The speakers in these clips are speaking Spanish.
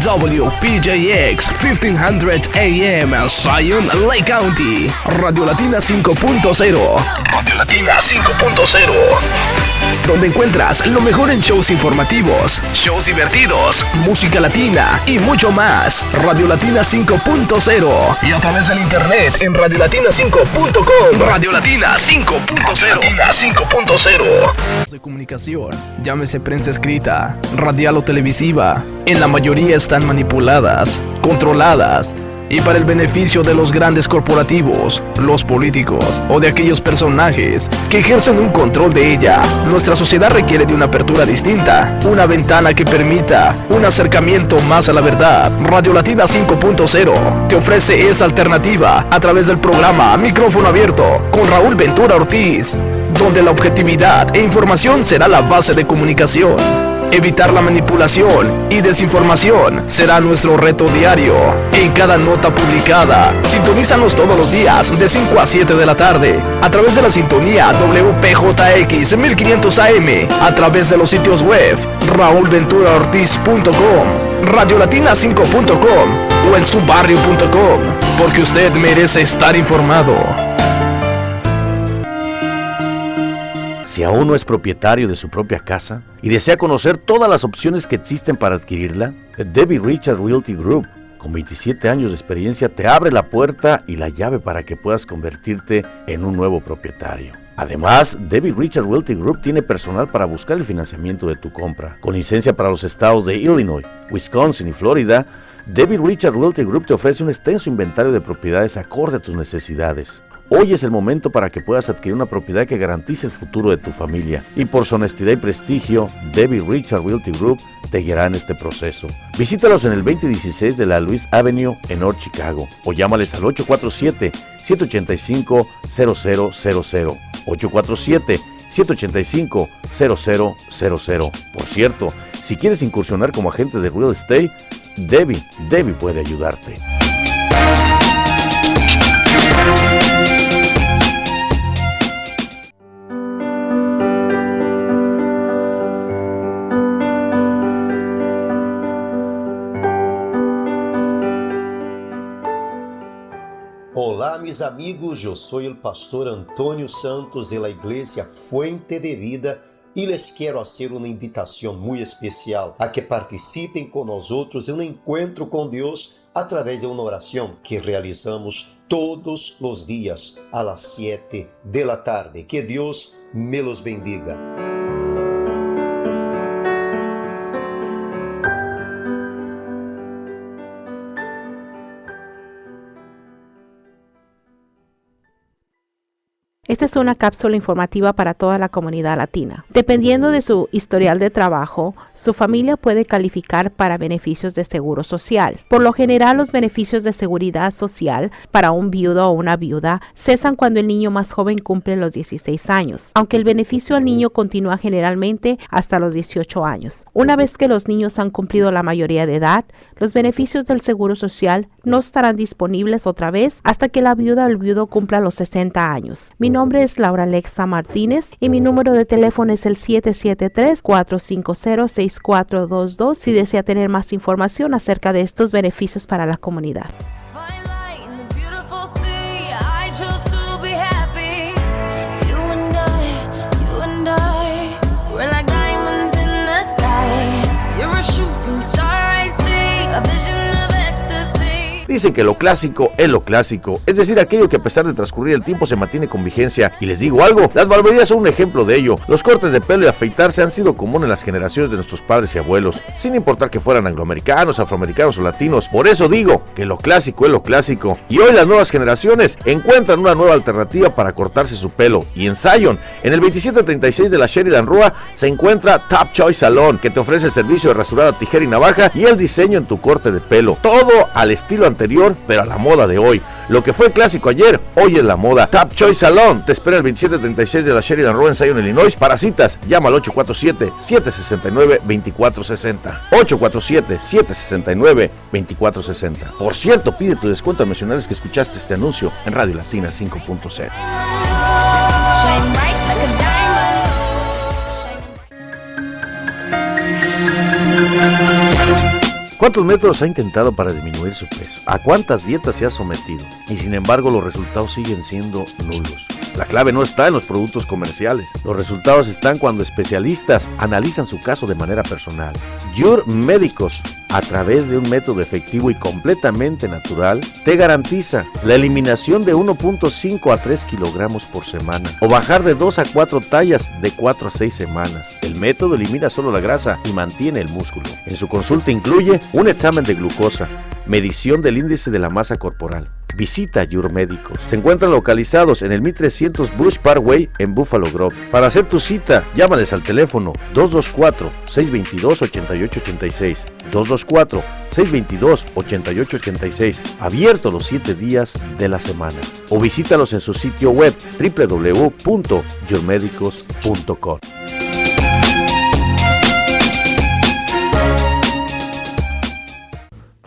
WPJX 1500 AM, Zion, Lake County. Radio Latina 5.0. Radio Latina 5.0. Donde encuentras lo mejor en shows informativos, shows divertidos, música latina y mucho más. Radio Latina 5.0. Y a través del internet en radiolatina5.com. Radio Latina 5.0. Latina 5.0. De comunicación, llámese prensa escrita, radial o televisiva, en la mayoría están manipuladas, controladas, y para el beneficio de los grandes corporativos, los políticos o de aquellos personajes que ejercen un control de ella. Nuestra sociedad requiere de una apertura distinta, una ventana que permita un acercamiento más a la verdad. Radio Latina 5.0 te ofrece esa alternativa a través del programa Micrófono Abierto con Raúl Ventura Ortiz, donde la objetividad e información será la base de comunicación. Evitar la manipulación y desinformación será nuestro reto diario. En cada nota publicada, sintonízanos todos los días de 5 a 7 de la tarde a través de la sintonía WPJX 1500 AM, a través de los sitios web raulventuraortiz.com, radiolatina5.com o en subarrio.com, porque usted merece estar informado. Si aún no es propietario de su propia casa y desea conocer todas las opciones que existen para adquirirla, Debbie Richard Realty Group, con 27 años de experiencia, te abre la puerta y la llave para que puedas convertirte en un nuevo propietario. Además, Debbie Richard Realty Group tiene personal para buscar el financiamiento de tu compra. Con licencia para los estados de Illinois, Wisconsin y Florida, Debbie Richard Realty Group te ofrece un extenso inventario de propiedades acorde a tus necesidades. Hoy es el momento para que puedas adquirir una propiedad que garantice el futuro de tu familia. Y por su honestidad y prestigio, Debbie Richard Realty Group te guiará en este proceso. Visítalos en el 2016 de la Louis Avenue en North Chicago o llámales al 847-785-0000. 847-785-0000. Por cierto, si quieres incursionar como agente de real estate, Debbie puede ayudarte. Olá, mis amigos, eu sou o pastor Antônio Santos de la Iglesia Fuente de Vida e les quero hacer uma invitação muito especial a que participem com nós outros em um encontro com Deus através de uma oração que realizamos todos os dias a las 7 de la tarde. Que Deus me los bendiga. Esta es una cápsula informativa para toda la comunidad latina. Dependiendo de su historial de trabajo, su familia puede calificar para beneficios de seguro social. Por lo general, los beneficios de seguridad social para un viudo o una viuda cesan cuando el niño más joven cumple los 16 años, aunque el beneficio al niño continúa generalmente hasta los 18 años. Una vez que los niños han cumplido la mayoría de edad, los beneficios del seguro social no estarán disponibles otra vez hasta que la viuda o el viudo cumpla los 60 años. Mi nombre es Laura Alexa Martínez y mi número de teléfono es el 773-450-6422 si desea tener más información acerca de estos beneficios para la comunidad. Dicen que lo clásico es lo clásico, es decir, aquello que a pesar de transcurrir el tiempo se mantiene con vigencia. Y les digo algo, las barberías son un ejemplo de ello. Los cortes de pelo y afeitarse han sido comunes en las generaciones de nuestros padres y abuelos, sin importar que fueran angloamericanos, afroamericanos o latinos. Por eso digo que lo clásico es lo clásico. Y hoy las nuevas generaciones encuentran una nueva alternativa para cortarse su pelo. Y en Zion, en el 2736 de la Sheridan Rua, se encuentra Top Choice Salon, que te ofrece el servicio de rasurada, tijera y navaja y el diseño en tu corte de pelo. Todo al estilo anterior, pero a la moda de hoy. Lo que fue clásico ayer, hoy es la moda. Top Choice Salon te espera el 2736 de la Sheridan Road en Zion, Illinois. Para citas, llama al 847-769-2460. 847-769-2460. Por cierto, pide tu descuento al mencionarles que escuchaste este anuncio en Radio Latina 5.0. ¿Cuántos métodos ha intentado para disminuir su peso? ¿A cuántas dietas se ha sometido? Y sin embargo los resultados siguen siendo nulos. La clave no está en los productos comerciales. Los resultados están cuando especialistas analizan su caso de manera personal. Your Médicos, a través de un método efectivo y completamente natural, te garantiza la eliminación de 1.5 a 3 kilogramos por semana o bajar de 2 a 4 tallas de 4 a 6 semanas. El método elimina solo la grasa y mantiene el músculo. En su consulta incluye un examen de glucosa, medición del índice de la masa corporal. Visita Your Médicos. Se encuentran localizados en el 1300 Bush Parkway en Buffalo Grove. Para hacer tu cita, llámales al teléfono 224-622-8886. 224-622-8886. Abierto los 7 días de la semana. O visítalos en su sitio web www.yourmedicos.com.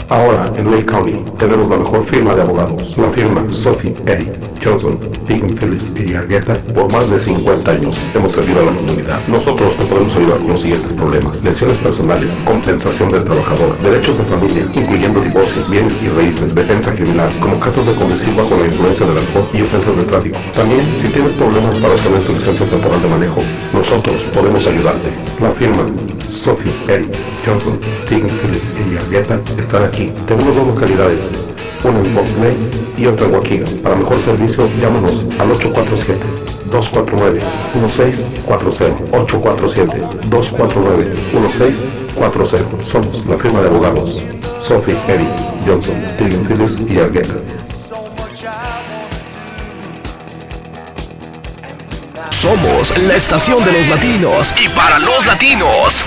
Ahora, en Lake County, tenemos la mejor firma de abogados, la firma Sophie, Eddie, Johnson, Deacon Phillips y Argueta. Por más de 50 años hemos servido a la comunidad. Nosotros te podemos ayudar con los siguientes problemas: lesiones personales, compensación del trabajador, derechos de familia, incluyendo divorcios, bienes y raíces, defensa criminal, como casos de conducir bajo la influencia del alcohol y ofensas de tráfico. También, si tienes problemas para obtener tu licencia temporal de manejo, nosotros podemos ayudarte. La firma Sophie, Eddie, Johnson, Deacon Phillips y Argueta están aquí. Tenemos 2 localidades, una en Fox Lake y otra en Waukegan. Para mejor servicio, llámanos al 847-249-1640. 847-249-1640. Somos la firma de abogados Sophie, Eddie, Johnson, Deacon Phillips y Argueta. Somos la estación de los latinos y para los latinos.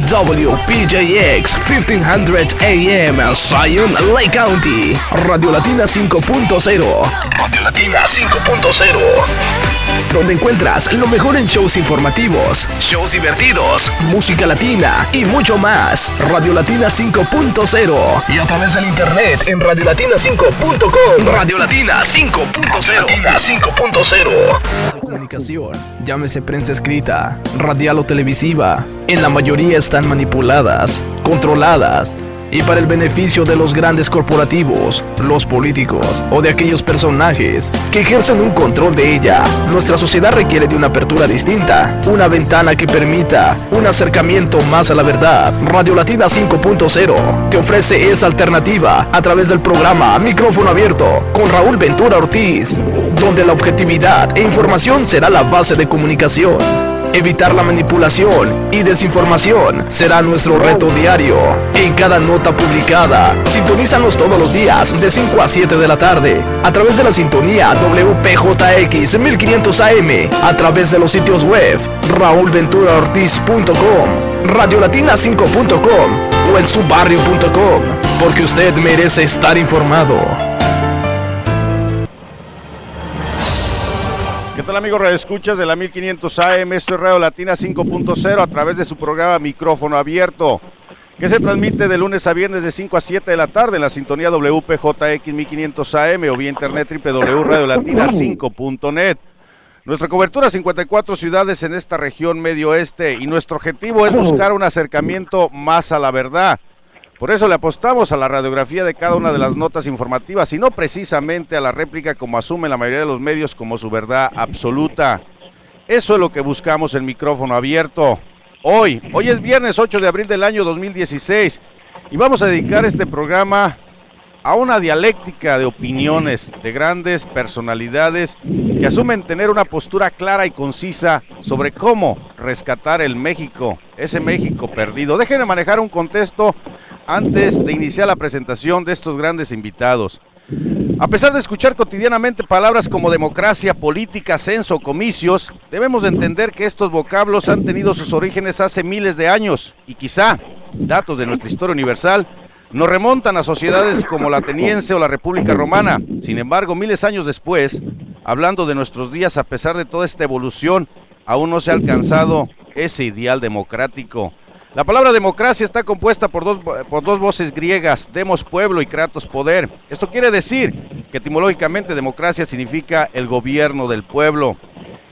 WPJX 1500 AM, Zion, Lake County. Radio Latina 5.0. Radio Latina 5.0. Donde encuentras lo mejor en shows informativos, shows divertidos, música latina y mucho más. Radio Latina 5.0. Y a través del internet en radiolatina5.com. Radio Latina 5.0. Latina 5.0. De comunicación, llámese prensa escrita, radial o televisiva, en la mayoría están manipuladas, controladas y para el beneficio de los grandes corporativos, los políticos o de aquellos personajes que ejercen un control de ella. Nuestra sociedad requiere de una apertura distinta, una ventana que permita un acercamiento más a la verdad. Radio Latina 5.0 te ofrece esa alternativa a través del programa Micrófono Abierto con Raúl Ventura Ortiz, donde la objetividad e información será la base de comunicación. Evitar la manipulación y desinformación será nuestro reto diario. En cada nota publicada, sintonízanos todos los días de 5 a 7 de la tarde a través de la sintonía WPJX 1500 AM, a través de los sitios web raulventuraortiz.com, radiolatina5.com o en subarrio.com, porque usted merece estar informado. ¿Qué tal, amigos radioescuchas de la 1500 AM? Esto es Radio Latina 5.0 a través de su programa Micrófono Abierto, que se transmite de lunes a viernes de 5 a 7 de la tarde en la sintonía WPJX 1500 AM o vía internet www.radiolatina5.net. Nuestra cobertura 54 ciudades en esta región medio oeste y nuestro objetivo es buscar un acercamiento más a la verdad. Por eso le apostamos a la radiografía de cada una de las notas informativas y no precisamente a la réplica como asumen la mayoría de los medios como su verdad absoluta. Eso es lo que buscamos en Micrófono Abierto. Hoy es viernes 8 de abril del año 2016 y vamos a dedicar este programa a una dialéctica de opiniones de grandes personalidades que asumen tener una postura clara y concisa sobre cómo rescatar el México, ese México perdido. Déjenme manejar un contexto antes de iniciar la presentación de estos grandes invitados. A pesar de escuchar cotidianamente palabras como democracia, política, censo, comicios, debemos de entender que estos vocablos han tenido sus orígenes hace miles de años y quizá, datos de nuestra historia universal, nos remontan a sociedades como la ateniense o la República Romana. Sin embargo, miles de años después, hablando de nuestros días, a pesar de toda esta evolución, aún no se ha alcanzado ese ideal democrático. La palabra democracia está compuesta por dos voces griegas, demos pueblo y kratos poder. Esto quiere decir que etimológicamente democracia significa el gobierno del pueblo.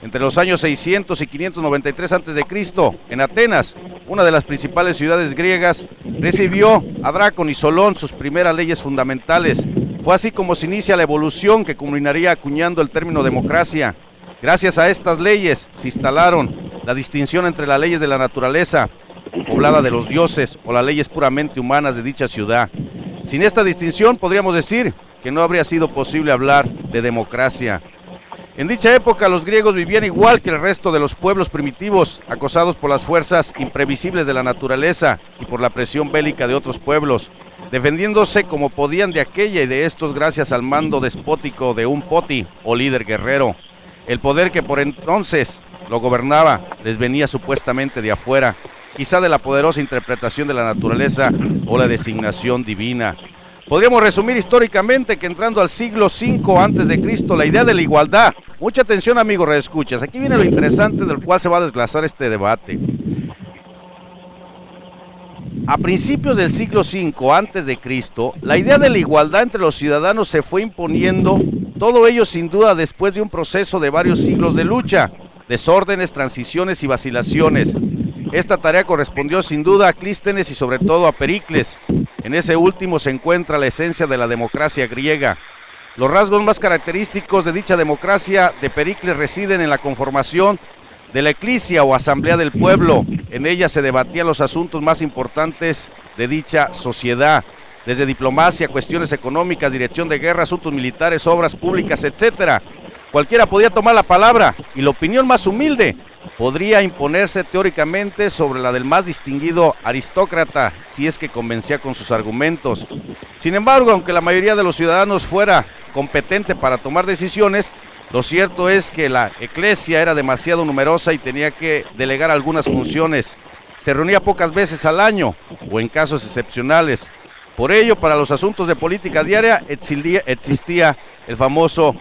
Entre los años 600 y 593 a.C., en Atenas, una de las principales ciudades griegas, recibió a Dracón y Solón sus primeras leyes fundamentales. Fue así como se inicia la evolución que culminaría acuñando el término democracia. Gracias a estas leyes se instalaron la distinción entre las leyes de la naturaleza, poblada de los dioses, o las leyes puramente humanas de dicha ciudad. Sin esta distinción podríamos decir que no habría sido posible hablar de democracia. En dicha época los griegos vivían igual que el resto de los pueblos primitivos, acosados por las fuerzas imprevisibles de la naturaleza y por la presión bélica de otros pueblos, defendiéndose como podían de aquella y de estos gracias al mando despótico de un poti o líder guerrero. El poder que por entonces lo gobernaba les venía supuestamente de afuera, quizá de la poderosa interpretación de la naturaleza o la designación divina. Podríamos resumir históricamente que entrando al siglo V a.C., la idea de la igualdad. Mucha atención, amigos redescuchas, aquí viene lo interesante del cual se va a desglosar este debate. A principios del siglo V a.C., la idea de la igualdad entre los ciudadanos se fue imponiendo, todo ello sin duda después de un proceso de varios siglos de lucha, desórdenes, transiciones y vacilaciones. Esta tarea correspondió sin duda a Clístenes y sobre todo a Pericles. En ese último se encuentra la esencia de la democracia griega. Los rasgos más característicos de dicha democracia de Pericles residen en la conformación de la eclesia o asamblea del pueblo. En ella se debatían los asuntos más importantes de dicha sociedad, desde diplomacia, cuestiones económicas, dirección de guerra, asuntos militares, obras públicas, etc. Cualquiera podía tomar la palabra y la opinión más humilde podría imponerse teóricamente sobre la del más distinguido aristócrata, si es que convencía con sus argumentos. Sin embargo, aunque la mayoría de los ciudadanos fuera competente para tomar decisiones, lo cierto es que la eclesia era demasiado numerosa y tenía que delegar algunas funciones. Se reunía pocas veces al año o en casos excepcionales. Por ello, para los asuntos de política diaria existía el famoso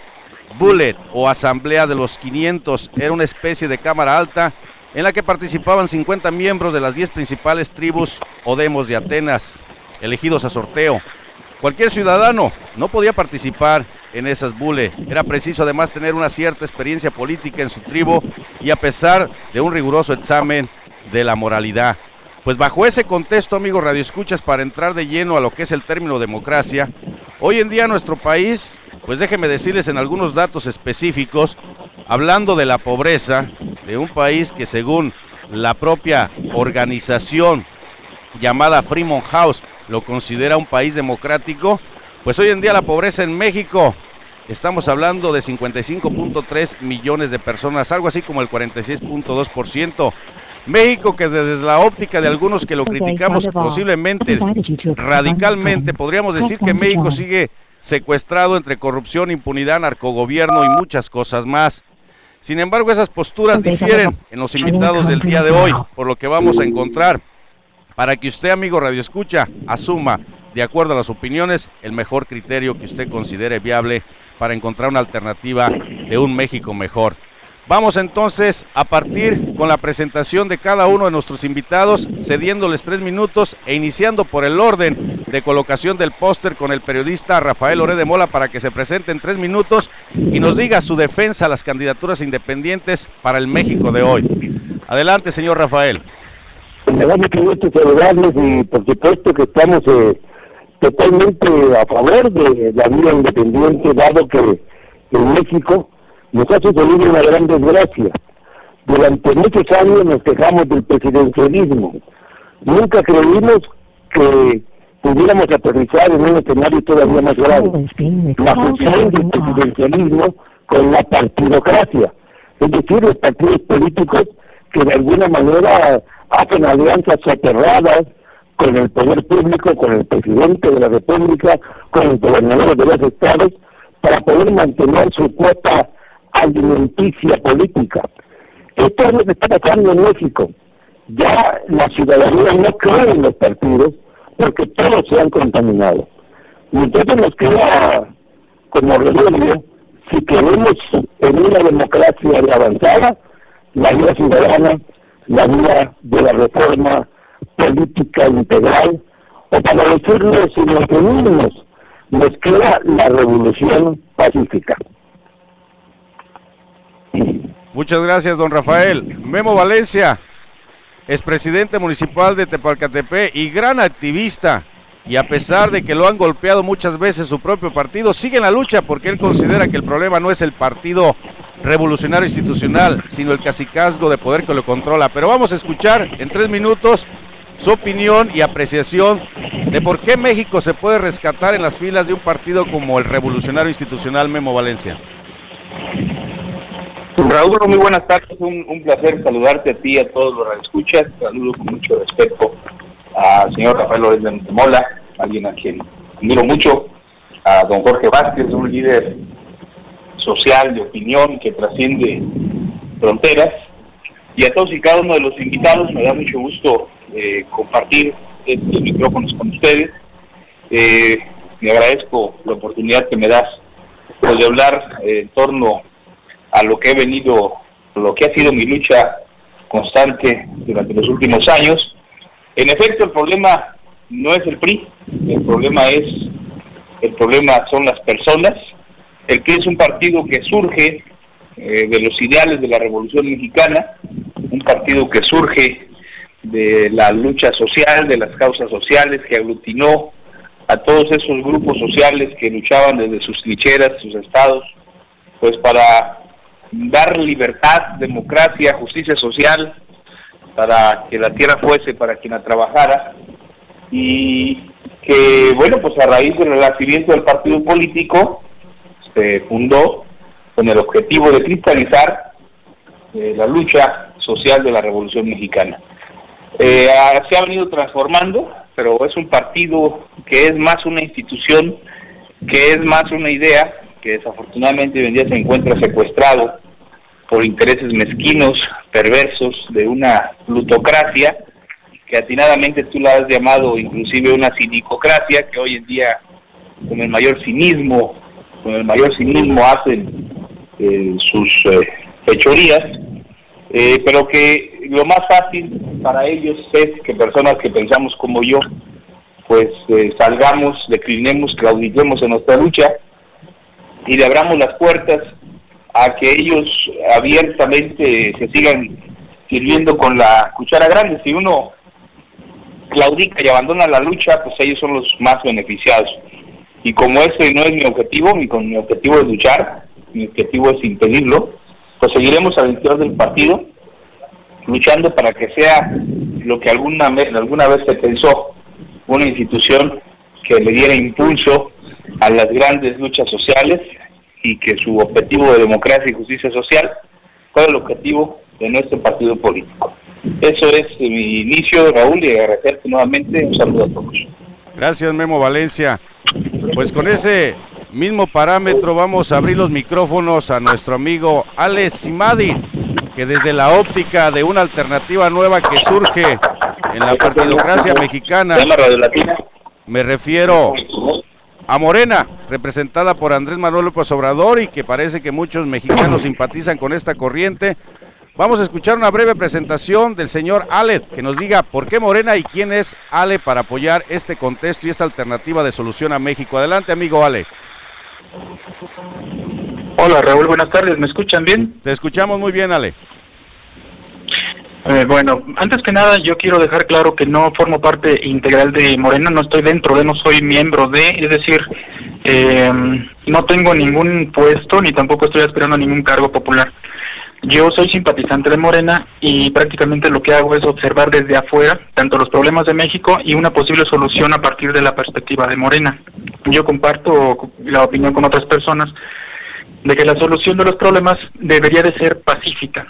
Bullet o Asamblea de los 500. Era una especie de cámara alta en la que participaban 50 miembros de las 10 principales tribus o demos de Atenas, elegidos a sorteo. Cualquier ciudadano no podía participar en esas Bullet. Era preciso además tener una cierta experiencia política en su tribu y a pesar de un riguroso examen de la moralidad. Pues bajo ese contexto, amigos radioescuchas, para entrar de lleno a lo que es el término democracia, hoy en día nuestro país, pues déjenme decirles en algunos datos específicos, hablando de la pobreza de un país que según la propia organización llamada Freedom House lo considera un país democrático, pues hoy en día la pobreza en México, estamos hablando de 55.3 millones de personas, algo así como el 46.2%. México, que desde la óptica de algunos que lo criticamos posiblemente radicalmente, podríamos decir que México sigue secuestrado entre corrupción, impunidad, narcogobierno y muchas cosas más. Sin embargo, esas posturas difieren en los invitados del día de hoy, por lo que vamos a encontrar, para que usted, amigo radioescucha, asuma, de acuerdo a las opiniones, el mejor criterio que usted considere viable para encontrar una alternativa de un México mejor. Vamos entonces a partir con la presentación de cada uno de nuestros invitados, cediéndoles 3 minutos e iniciando por el orden de colocación del póster con el periodista Rafael Oré de Mola para que se presente en 3 minutos y nos diga su defensa a las candidaturas independientes para el México de hoy. Adelante, señor Rafael. Me da mucho gusto saludarles y por supuesto que estamos totalmente a favor de la vida independiente, dado que en México nos ha sucedido una gran desgracia. Durante muchos años nos quejamos del presidencialismo. Nunca creímos que pudiéramos aterrizar en un escenario todavía más grave. La fusión del presidencialismo con la partidocracia. Es decir, los partidos políticos que de alguna manera hacen alianzas soterradas con el poder público, con el presidente de la República, con los gobernadores de los estados, para poder mantener su cuota alimenticia política. Esto es lo que está pasando en México. Ya la ciudadanía no cree en los partidos porque todos se han contaminado. Y entonces nos queda como remedio, si queremos en una democracia avanzada, la vía ciudadana, la vía de la reforma política integral, o para decirlo sin eufemismos, nos queda la revolución pacífica. Muchas gracias, don Rafael. Memo Valencia, expresidente municipal de Tepalcatepec y gran activista, y a pesar de que lo han golpeado muchas veces su propio partido, sigue en la lucha porque él considera que el problema no es el Partido Revolucionario Institucional, sino el cacicazgo de poder que lo controla. Pero vamos a escuchar en 3 minutos su opinión y apreciación de por qué México se puede rescatar en las filas de un partido como el Revolucionario Institucional. Memo Valencia. Raúl, muy buenas tardes, un placer saludarte a ti y a todos los radioescuchas. Saludo con mucho respeto al señor Rafael López de Mola, alguien a quien admiro mucho, a don Jorge Vázquez, un líder social de opinión que trasciende fronteras, y a todos y cada uno de los invitados. Me da mucho gusto compartir estos micrófonos con ustedes. Me agradezco la oportunidad que me das de hablar en torno a lo que ha sido mi lucha constante durante los últimos años. En efecto, el problema no es el PRI, el problema son las personas. El PRI es un partido que surge de los ideales de la Revolución Mexicana, un partido que surge de la lucha social, de las causas sociales, que aglutinó a todos esos grupos sociales que luchaban desde sus trincheras, sus estados, pues para dar libertad, democracia, justicia social, para que la tierra fuese para quien la trabajara, y que, bueno, pues a raíz del renacimiento del partido político se fundó con el objetivo de cristalizar la lucha social de la Revolución Mexicana. Se ha venido transformando, pero es un partido que es más una institución, que es más una idea, que desafortunadamente hoy en día se encuentra secuestrado por intereses mezquinos, perversos, de una plutocracia, que atinadamente tú la has llamado inclusive una cinicocracia, que hoy en día con el mayor cinismo hacen sus fechorías, pero que lo más fácil para ellos es que personas que pensamos como yo, pues salgamos, declinemos, claudiquemos en nuestra lucha y le abramos las puertas a que ellos abiertamente se sigan sirviendo con la cuchara grande. Si uno claudica y abandona la lucha, pues ellos son los más beneficiados. Y como ese no es mi objetivo, mi objetivo es luchar, mi objetivo es impedirlo, pues seguiremos al interior del partido, luchando para que sea lo que alguna vez se pensó, una institución que le diera impulso a las grandes luchas sociales, y que su objetivo de democracia y justicia social fue el objetivo de nuestro partido político. Eso es mi inicio, Raúl, y agradecerte nuevamente. Un saludo a todos. Gracias, Memo Valencia. Pues con ese mismo parámetro vamos a abrir los micrófonos a nuestro amigo Ale Simadi, que desde la óptica de una alternativa nueva que surge en la partidocracia mexicana, me refiero a Morena, representada por Andrés Manuel López Obrador, y que parece que muchos mexicanos simpatizan con esta corriente. Vamos a escuchar una breve presentación del señor Ale, que nos diga por qué Morena y quién es Ale para apoyar este contexto y esta alternativa de solución a México. Adelante, amigo Ale. Hola, Raúl, buenas tardes, ¿me escuchan bien? Te escuchamos muy bien, Ale. Bueno, antes que nada yo quiero dejar claro que no formo parte integral de Morena, no estoy dentro de, no soy miembro de, es decir, no tengo ningún puesto ni tampoco estoy aspirando a ningún cargo popular. Yo soy simpatizante de Morena y prácticamente lo que hago es observar desde afuera tanto los problemas de México y una posible solución a partir de la perspectiva de Morena. Yo comparto la opinión con otras personas de que la solución de los problemas debería de ser pacífica.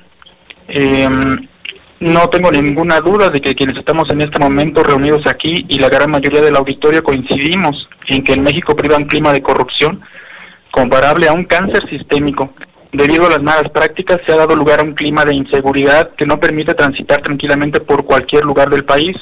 No tengo ninguna duda de que quienes estamos en este momento reunidos aquí y la gran mayoría del auditorio coincidimos en que en México priva un clima de corrupción comparable a un cáncer sistémico. Debido a las malas prácticas se ha dado lugar a un clima de inseguridad que no permite transitar tranquilamente por cualquier lugar del país,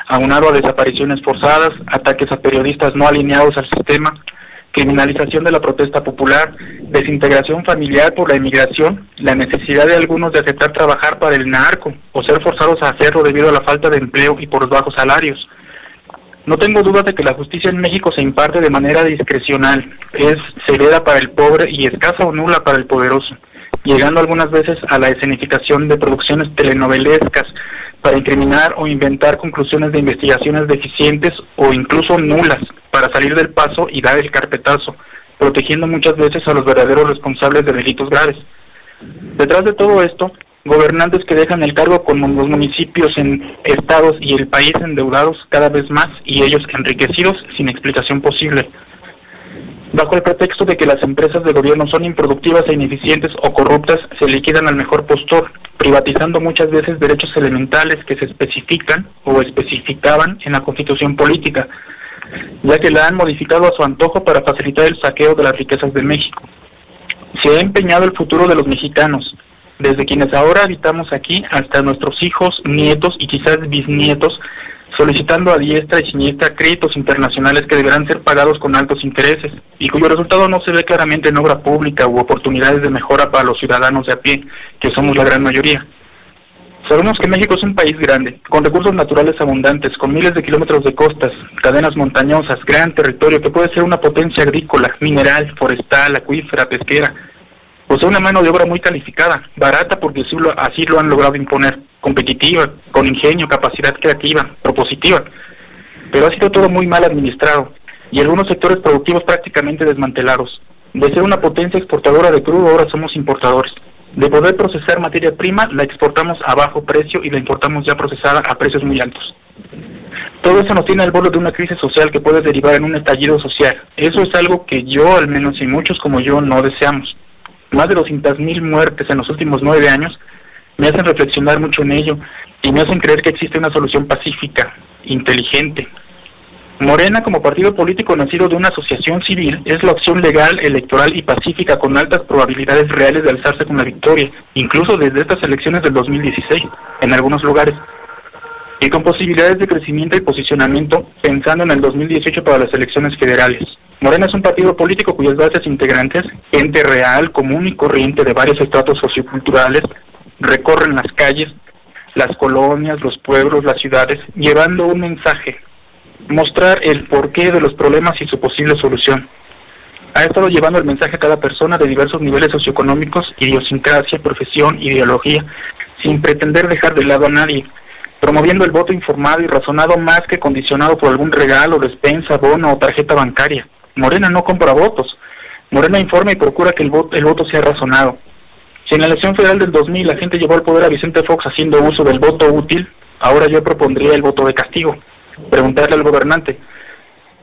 aunado a desapariciones forzadas, ataques a periodistas no alineados al sistema, criminalización de la protesta popular, desintegración familiar por la emigración, la necesidad de algunos de aceptar trabajar para el narco o ser forzados a hacerlo debido a la falta de empleo y por los bajos salarios. No tengo dudas de que la justicia en México se imparte de manera discrecional, es severa para el pobre y escasa o nula para el poderoso. llegando algunas veces a la escenificación de producciones telenovelescas para incriminar o inventar conclusiones de investigaciones deficientes o incluso nulas para salir del paso y dar el carpetazo, protegiendo muchas veces a los verdaderos responsables de delitos graves. Detrás de todo esto, gobernantes que dejan el cargo con los municipios en estados y el país endeudados cada vez más y ellos enriquecidos sin explicación posible. Bajo el pretexto de que las empresas de gobierno son improductivas e ineficientes o corruptas, se liquidan al mejor postor, privatizando muchas veces derechos elementales que se especifican o especificaban en la Constitución política, ya que la han modificado a su antojo para facilitar el saqueo de las riquezas de México. Se ha empeñado el futuro de los mexicanos, desde quienes ahora habitamos aquí hasta nuestros hijos, nietos y quizás bisnietos, solicitando a diestra y siniestra créditos internacionales que deberán ser pagados con altos intereses y cuyo resultado no se ve claramente en obra pública u oportunidades de mejora para los ciudadanos de a pie, que somos la gran mayoría. Sabemos que México es un país grande, con recursos naturales abundantes, con miles de kilómetros de costas, cadenas montañosas, gran territorio que puede ser una potencia agrícola, mineral, forestal, acuífera, pesquera. Posee una mano de obra muy calificada, barata porque así lo han logrado imponer, competitiva, con ingenio, capacidad creativa, propositiva. Pero ha sido todo muy mal administrado y algunos sectores productivos prácticamente desmantelados. De ser una potencia exportadora de crudo, ahora somos importadores. De poder procesar materia prima, la exportamos a bajo precio y la importamos ya procesada a precios muy altos. Todo eso nos tiene al borde de una crisis social que puede derivar en un estallido social. Eso es algo que yo, al menos y muchos como yo, no deseamos. Más de 200,000 muertes en los últimos 9 años me hacen reflexionar mucho en ello y me hacen creer que existe una solución pacífica, inteligente. Morena, como partido político nacido de una asociación civil, es la opción legal, electoral y pacífica con altas probabilidades reales de alzarse con la victoria, incluso desde estas elecciones del 2016, en algunos lugares, y con posibilidades de crecimiento y posicionamiento pensando en el 2018 para las elecciones federales. Morena es un partido político cuyas bases integrantes, gente real, común y corriente de varios estratos socioculturales, recorren las calles, las colonias, los pueblos, las ciudades, llevando un mensaje, mostrar el porqué de los problemas y su posible solución. Ha estado llevando el mensaje a cada persona de diversos niveles socioeconómicos, idiosincrasia, profesión, ideología, sin pretender dejar de lado a nadie, promoviendo el voto informado y razonado más que condicionado por algún regalo, despensa, bono o tarjeta bancaria. Morena no compra votos. Morena informa y procura que el voto sea razonado. Si en la elección federal del 2000 la gente llevó al poder a Vicente Fox haciendo uso del voto útil, ahora yo propondría el voto de castigo. Preguntarle al gobernante,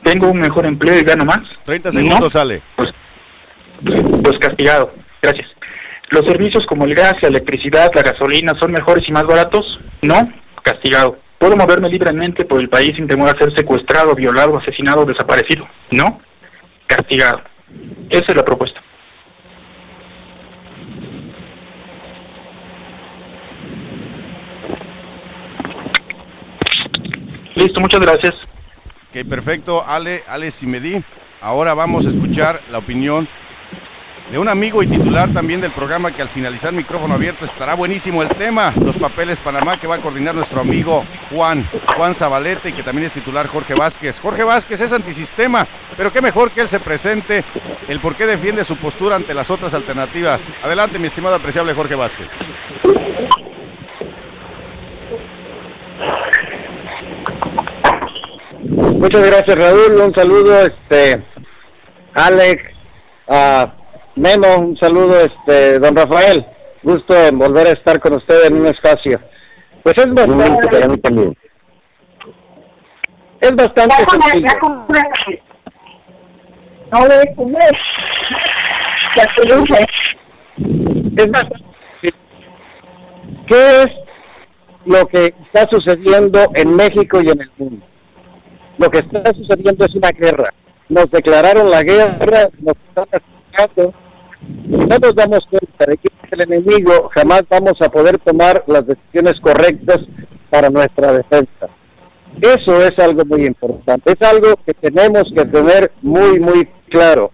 ¿tengo un mejor empleo y gano más? 30 segundos, ¿no? Sale. Pues castigado. Gracias. ¿Los servicios como el gas, la electricidad, la gasolina son mejores y más baratos? No. Castigado. ¿Puedo moverme libremente por el país sin temor a ser secuestrado, violado, asesinado o desaparecido? No. Castigado. Esa es la propuesta. Listo, muchas gracias. Ok, perfecto. Ale Simedí. Ahora vamos a escuchar la opinión de un amigo y titular también del programa que al finalizar micrófono abierto estará buenísimo el tema, los papeles Panamá, que va a coordinar nuestro amigo Juan Zabaleta, y que también es titular Jorge Vázquez. Jorge Vázquez es antisistema, pero qué mejor que él se presente el por qué defiende su postura ante las otras alternativas. Adelante, mi estimado apreciable Jorge Vázquez. Muchas gracias, Raúl. Un saludo, Alex, Memo, un saludo, don Rafael. Gusto en volver a estar con usted en un espacio. Pues es bastante sencillo. Es bastante ¿Qué es lo que está sucediendo en México y en el mundo? Lo que está sucediendo es una guerra. Nos declararon la guerra, nos están atacando. Si no nos damos cuenta de quién es el enemigo, jamás vamos a poder tomar las decisiones correctas para nuestra defensa. Eso es algo muy importante, es algo que tenemos que tener muy, muy claro.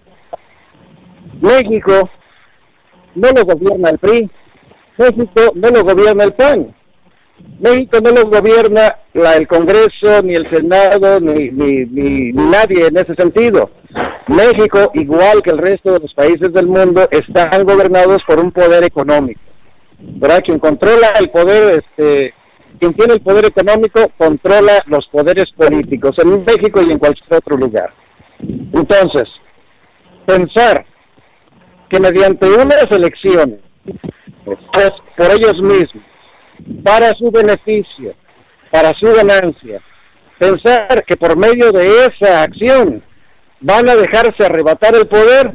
México no lo gobierna el PRI, México no lo gobierna el PAN, México no lo gobierna el Congreso, ni el Senado, ni nadie en ese sentido. México, igual que el resto de los países del mundo, están gobernados por un poder económico, ¿verdad? Quien controla el poder, quien tiene el poder económico, controla los poderes políticos en México y en cualquier otro lugar. Entonces, pensar que mediante unas elecciones, pues, por ellos mismos, para su beneficio, para su ganancia, pensar que por medio de esa acción van a dejarse arrebatar el poder,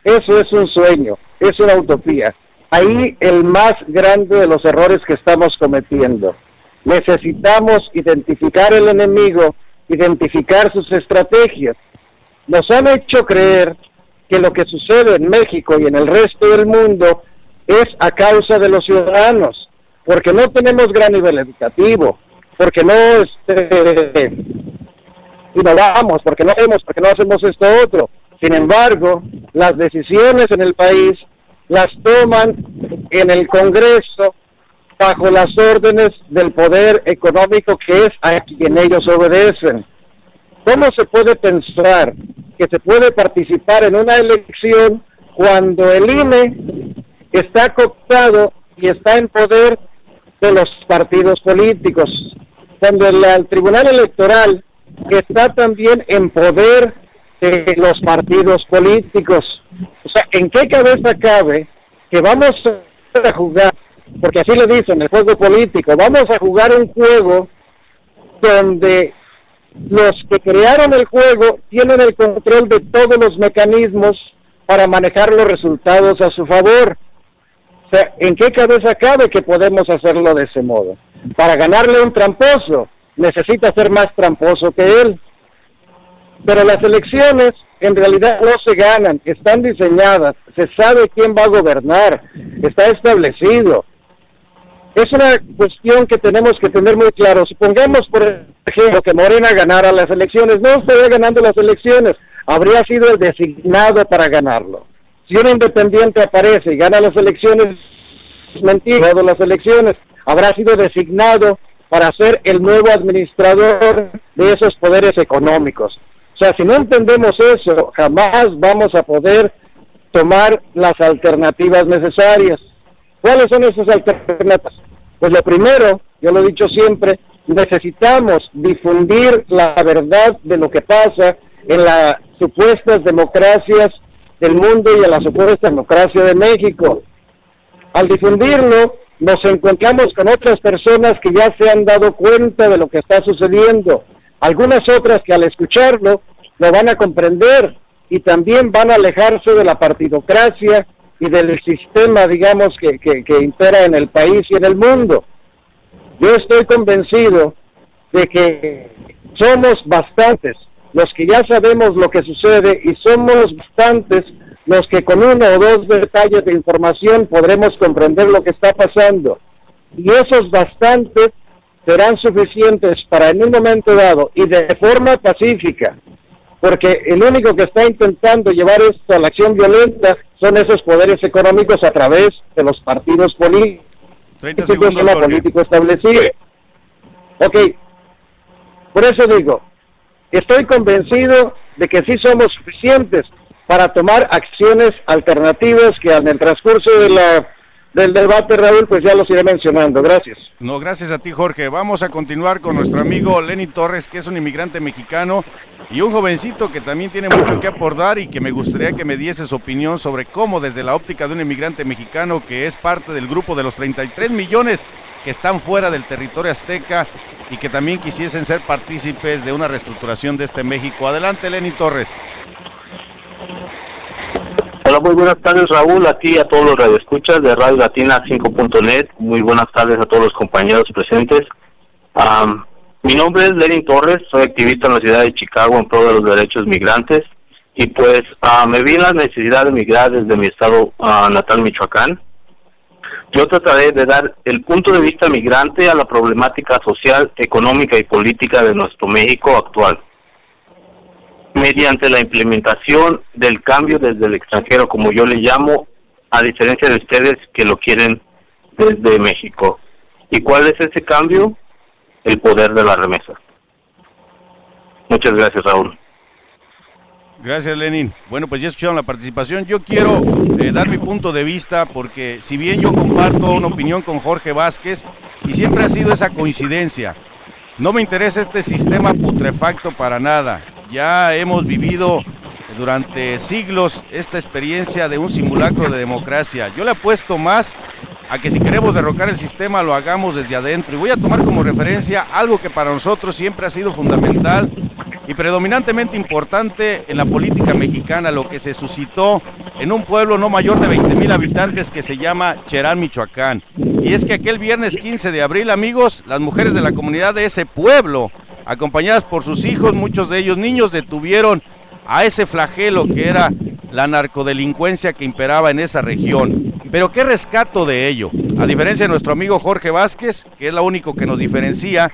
eso es un sueño, es una utopía. Ahí el más grande de los errores que estamos cometiendo. Necesitamos identificar el enemigo, identificar sus estrategias. Nos han hecho creer que lo que sucede en México y en el resto del mundo es a causa de los ciudadanos, porque no tenemos gran nivel educativo, porque no innovamos, porque no hacemos esto otro. Sin embargo, las decisiones en el país las toman en el Congreso bajo las órdenes del poder económico, que es a quien ellos obedecen. ¿Cómo se puede pensar que se puede participar en una elección cuando el INE está cooptado y está en poder de los partidos políticos? Cuando el Tribunal Electoral está también en poder de los partidos políticos. O sea, ¿en qué cabeza cabe que vamos a jugar, porque así le dicen, el juego político, vamos a jugar un juego donde los que crearon el juego tienen el control de todos los mecanismos para manejar los resultados a su favor? O sea, ¿en qué cabeza cabe que podemos hacerlo de ese modo? Para ganarle a un tramposo, necesita ser más tramposo que él. Pero las elecciones en realidad no se ganan, están diseñadas, se sabe quién va a gobernar, está establecido. Es una cuestión que tenemos que tener muy claro. Supongamos, por ejemplo, que Morena ganara las elecciones, no estaría ganando las elecciones, habría sido el designado para ganarlo. Si un independiente aparece y gana las elecciones, es mentira, las elecciones, habrá sido designado para ser el nuevo administrador de esos poderes económicos. O sea, si no entendemos eso, jamás vamos a poder tomar las alternativas necesarias. ¿Cuáles son esas alternativas? Pues lo primero, yo lo he dicho siempre, necesitamos difundir la verdad de lo que pasa en las supuestas democracias del mundo y en la supuesta democracia de México. Al difundirlo, nos encontramos con otras personas que ya se han dado cuenta de lo que está sucediendo. Algunas otras que al escucharlo lo van a comprender y también van a alejarse de la partidocracia y del sistema, digamos, que impera en el país y en el mundo. Yo estoy convencido de que somos bastantes los que ya sabemos lo que sucede y somos bastantes los que con uno o dos detalles de información podremos comprender lo que está pasando. Y esos bastantes serán suficientes para en un momento dado y de forma pacífica, porque el único que está intentando llevar esto a la acción violenta son esos poderes económicos a través de los partidos políticos. 30 segundos, Jorge. Político establecido. Ok, por eso digo, estoy convencido de que sí somos suficientes para tomar acciones alternativas que en el transcurso del debate, Raúl, pues ya los iré mencionando. Gracias. No, gracias a ti, Jorge. Vamos a continuar con nuestro amigo Lenny Torres, que es un inmigrante mexicano y un jovencito que también tiene mucho que aportar y que me gustaría que me diese su opinión sobre cómo desde la óptica de un inmigrante mexicano que es parte del grupo de los 33 millones que están fuera del territorio azteca y que también quisiesen ser partícipes de una reestructuración de este México. Adelante, Lenny Torres. Hola, muy buenas tardes, Raúl, a ti y a todos los radioescuchas de Radio Latina 5.net. Muy buenas tardes a todos los compañeros presentes. Mi nombre es Lenny Torres, soy activista en la ciudad de Chicago en pro de los derechos migrantes y pues me vi en la necesidad de migrar desde mi estado natal, Michoacán. Yo trataré de dar el punto de vista migrante a la problemática social, económica y política de nuestro México actual, mediante la implementación del cambio desde el extranjero, como yo le llamo, a diferencia de ustedes que lo quieren desde México. ¿Y cuál es ese cambio? El poder de la remesa. Muchas gracias, Raúl. Gracias, Lenin. Bueno, pues ya escucharon la participación. Yo quiero dar mi punto de vista porque si bien yo comparto una opinión con Jorge Vázquez y siempre ha sido esa coincidencia, no me interesa este sistema putrefacto para nada. Ya hemos vivido durante siglos esta experiencia de un simulacro de democracia. Yo le apuesto más a que si queremos derrocar el sistema lo hagamos desde adentro. Y voy a tomar como referencia algo que para nosotros siempre ha sido fundamental y predominantemente importante en la política mexicana, lo que se suscitó en un pueblo no mayor de 20,000 habitantes que se llama Cherán, Michoacán. Y es que aquel viernes 15 de abril, amigos, las mujeres de la comunidad de ese pueblo, acompañadas por sus hijos, muchos de ellos niños, detuvieron a ese flagelo que era la narcodelincuencia que imperaba en esa región. Pero ¿qué rescato de ello? A diferencia de nuestro amigo Jorge Vázquez, que es lo único que nos diferencia,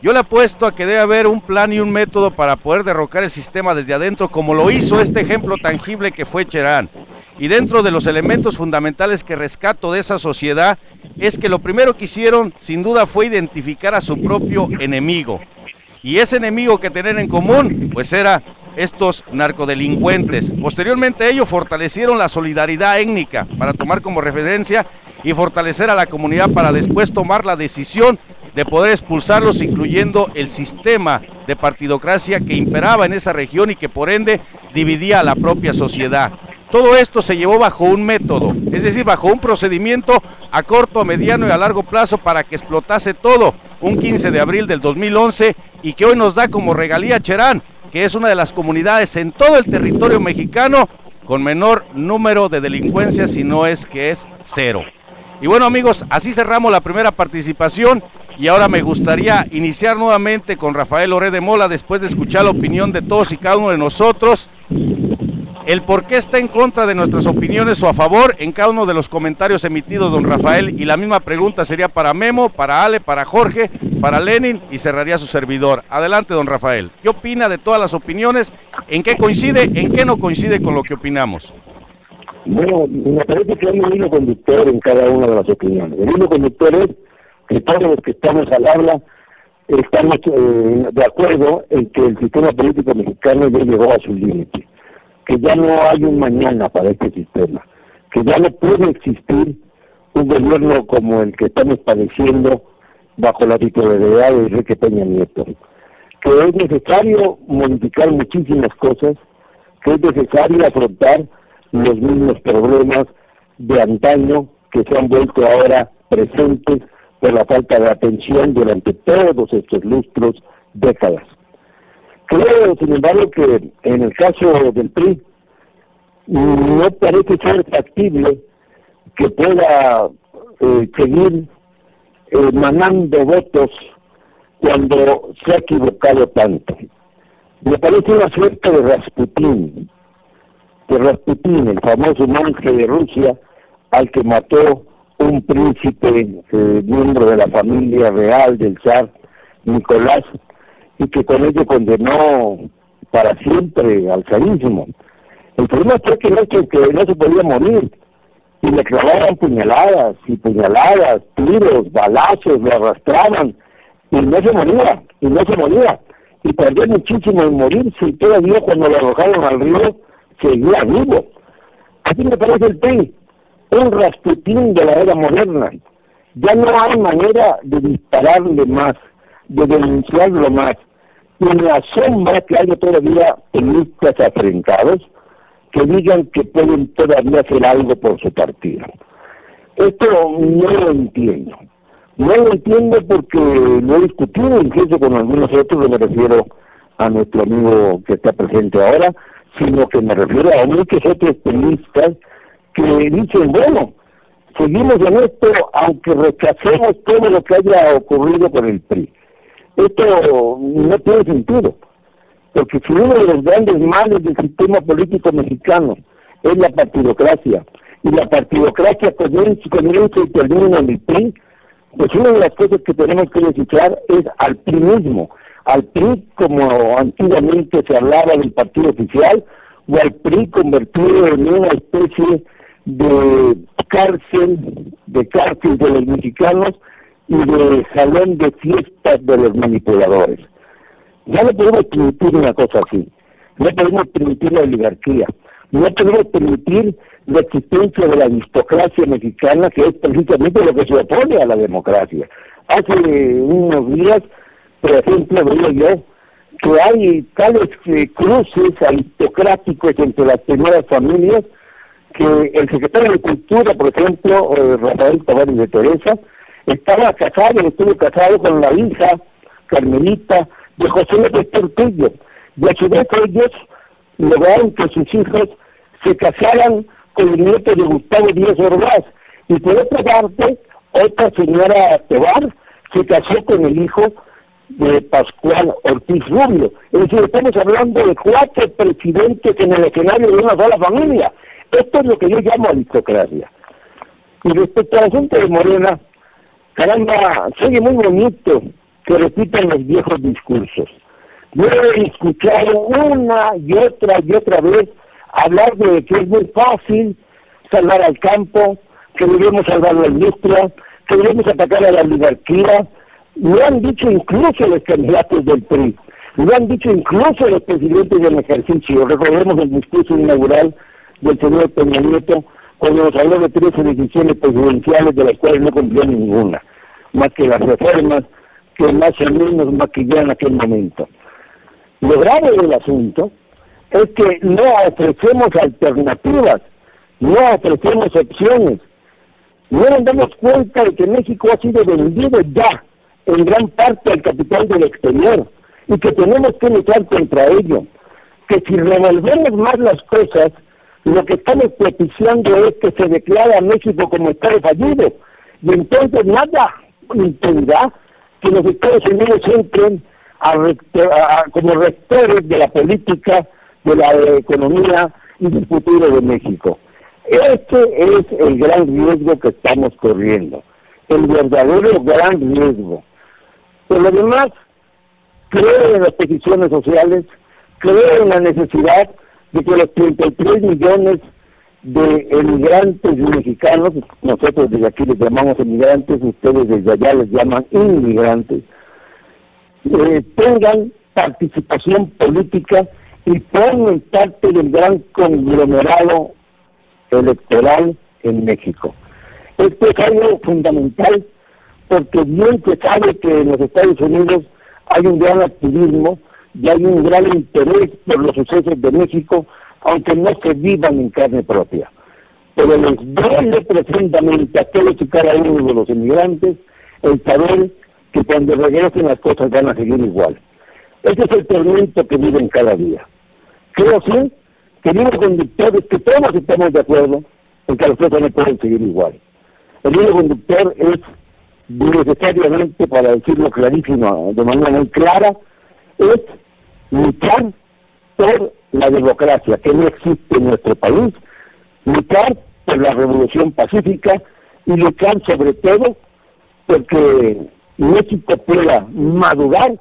yo le apuesto a que debe haber un plan y un método para poder derrocar el sistema desde adentro, como lo hizo este ejemplo tangible que fue Cherán. Y dentro de los elementos fundamentales que rescato de esa sociedad, es que lo primero que hicieron, sin duda, fue identificar a su propio enemigo. Y ese enemigo que tenían en común, pues era estos narcodelincuentes. Posteriormente ellos fortalecieron la solidaridad étnica para tomar como referencia y fortalecer a la comunidad para después tomar la decisión de poder expulsarlos, incluyendo el sistema de partidocracia que imperaba en esa región y que por ende dividía a la propia sociedad. Todo esto se llevó bajo un método, es decir, bajo un procedimiento a corto, a mediano y a largo plazo para que explotase todo un 15 de abril del 2011 y que hoy nos da como regalía Cherán, que es una de las comunidades en todo el territorio mexicano con menor número de delincuencia, si no es que es cero. Y bueno, amigos, así cerramos la primera participación y ahora me gustaría iniciar nuevamente con Rafael Loret de Mola, después de escuchar la opinión de todos y cada uno de nosotros, el por qué está en contra de nuestras opiniones o a favor en cada uno de los comentarios emitidos, don Rafael, y la misma pregunta sería para Memo, para Ale, para Jorge, para Lenin y cerraría su servidor. Adelante, don Rafael. ¿Qué opina de todas las opiniones? ¿En qué coincide? ¿En qué no coincide con lo que opinamos? Bueno, me parece que hay un hilo conductor en cada una de las opiniones. El hilo conductor es que todos los que estamos al habla estamos de acuerdo en que el sistema político mexicano ya llegó a su límite, que ya no hay un mañana para este sistema, que ya no puede existir un gobierno como el que estamos padeciendo bajo la titularidad de Enrique Peña Nieto, que es necesario modificar muchísimas cosas, que es necesario afrontar los mismos problemas de antaño que se han vuelto ahora presentes por la falta de atención durante todos estos lustros, décadas. Creo, sin embargo, que en el caso del PRI no parece ser factible que pueda seguir manando votos cuando se ha equivocado tanto. Me parece una suerte de Rasputín, el famoso monje de Rusia, al que mató un príncipe miembro de la familia real del zar Nicolás, y que con ello condenó para siempre al zarismo. El problema fue que no se podía morir, y le clavaban puñaladas, tiros, balazos, lo arrastraban, y no se moría, y tardó muchísimo en morirse, y todavía cuando lo arrojaron al río, seguía vivo. Así me parece el PRI, un Rasputín de la era moderna. Ya no hay manera de dispararle más, de denunciarlo más, y me asombra que haya todavía pelistas afrentados que digan que pueden todavía hacer algo por su partido. Esto no lo entiendo. No lo entiendo porque lo he discutido incluso con algunos otros, no me refiero a nuestro amigo que está presente ahora, sino que me refiero a muchos otros pelistas que dicen, bueno, seguimos en esto aunque rechacemos todo lo que haya ocurrido con el PRI. Esto no tiene sentido, porque si uno de los grandes males del sistema político mexicano es la partidocracia, y la partidocracia comienza y termina en el PRI, pues una de las cosas que tenemos que descifrar es al PRI mismo, al PRI como antiguamente se hablaba del partido oficial, o al PRI convertido en una especie de cárcel de los mexicanos y de salón de fiestas de los manipuladores. Ya no podemos permitir una cosa así. no podemos permitir la oligarquía, no podemos permitir la existencia de la aristocracia mexicana, que es precisamente lo que se opone a la democracia. Hace unos días, por ejemplo, veía yo que hay tales cruces aristocráticos entre las primeras familias, que el secretario de Cultura, por ejemplo, Rafael Tavares de Teresa, estuvo casado con la hija Carmelita de José López Portillo, y a su vez ellos lograron que sus hijos se casaran con el nieto de Gustavo Díaz Ordaz, y por otra parte, otra señora Tovar se casó con el hijo de Pascual Ortiz Rubio. Es decir, estamos hablando de 4 presidentes en el escenario de una sola familia. Esto es lo que yo llamo aristocracia. Y respecto al asunto de Morena, caramba, se oye muy bonito que repitan los viejos discursos. Yo he escuchado una y otra vez hablar de que es muy fácil salvar al campo, que debemos salvar la industria, que debemos atacar a la oligarquía. Lo han dicho incluso los candidatos del PRI, lo han dicho incluso los presidentes del ejercicio. Recordemos el discurso inaugural del señor Peña Nieto, cuando nos habló de 13 decisiones presidenciales, de las cuales no cumplió ninguna, más que las reformas que más o menos maquillaron en aquel momento. Lo grave del asunto es que no ofrecemos alternativas, no ofrecemos opciones. No nos damos cuenta de que México ha sido vendido ya en gran parte al capital del exterior y que tenemos que luchar contra ello. Que si revolvemos más las cosas, lo que estamos propiciando es que se declara a México como Estado fallido, y entonces nada impedirá que los Estados Unidos entren como rectores de la política, de la economía y del futuro de México. Este es el gran riesgo que estamos corriendo, el verdadero gran riesgo. Por lo demás, creo en las peticiones sociales, creo en la necesidad de que los 33 millones de emigrantes mexicanos, nosotros desde aquí les llamamos emigrantes, ustedes desde allá les llaman inmigrantes, tengan participación política y formen parte del gran conglomerado electoral en México. Esto es algo fundamental, porque bien se sabe que en los Estados Unidos hay un gran activismo y hay un gran interés por los sucesos de México, aunque no se vivan en carne propia. Pero les duele profundamente a todos y cada uno de los inmigrantes el saber que cuando regresen las cosas van a seguir igual. Ese es el tormento que viven cada día. Creo sí que viven conductores que todos estamos de acuerdo en que las cosas no pueden seguir igual. El hilo conductor es necesariamente, para decirlo clarísimo, de manera muy clara, es luchar por la democracia que no existe en nuestro país, luchar por la revolución pacífica y luchar sobre todo porque México pueda madurar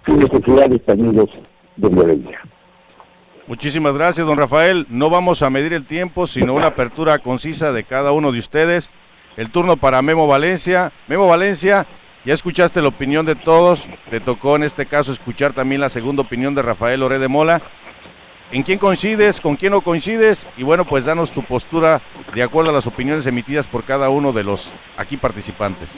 sin necesidad de estallidos de violencia. Muchísimas gracias, don Rafael. No vamos a medir el tiempo, sino una apertura concisa de cada uno de ustedes. El turno para Memo Valencia. Memo Valencia, ya escuchaste la opinión de todos. Te tocó en este caso escuchar también la segunda opinión de Rafael Loret de Mola. ¿En quién coincides? ¿Con quién no coincides? Y bueno, pues danos tu postura de acuerdo a las opiniones emitidas por cada uno de los aquí participantes.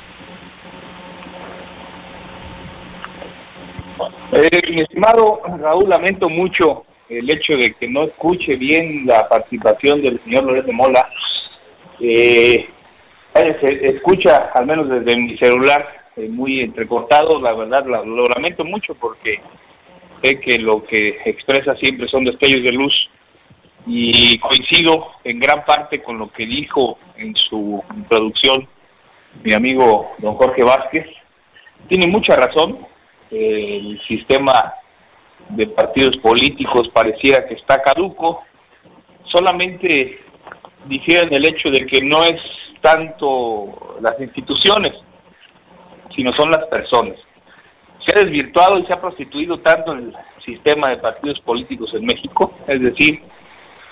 Mi estimado Raúl, lamento mucho el hecho de que no escuche bien la participación del señor Loret de Mola. Se escucha, al menos desde mi celular, muy entrecortado. La verdad lo lamento mucho porque sé que lo que expresa siempre son destellos de luz, y coincido en gran parte con lo que dijo en su introducción mi amigo don Jorge Vázquez. Tiene mucha razón. El sistema de partidos políticos pareciera que está caduco. Solamente difiere en el hecho de que no es tanto las instituciones, sino son las personas. Se ha desvirtuado y se ha prostituido tanto el sistema de partidos políticos en México, es decir,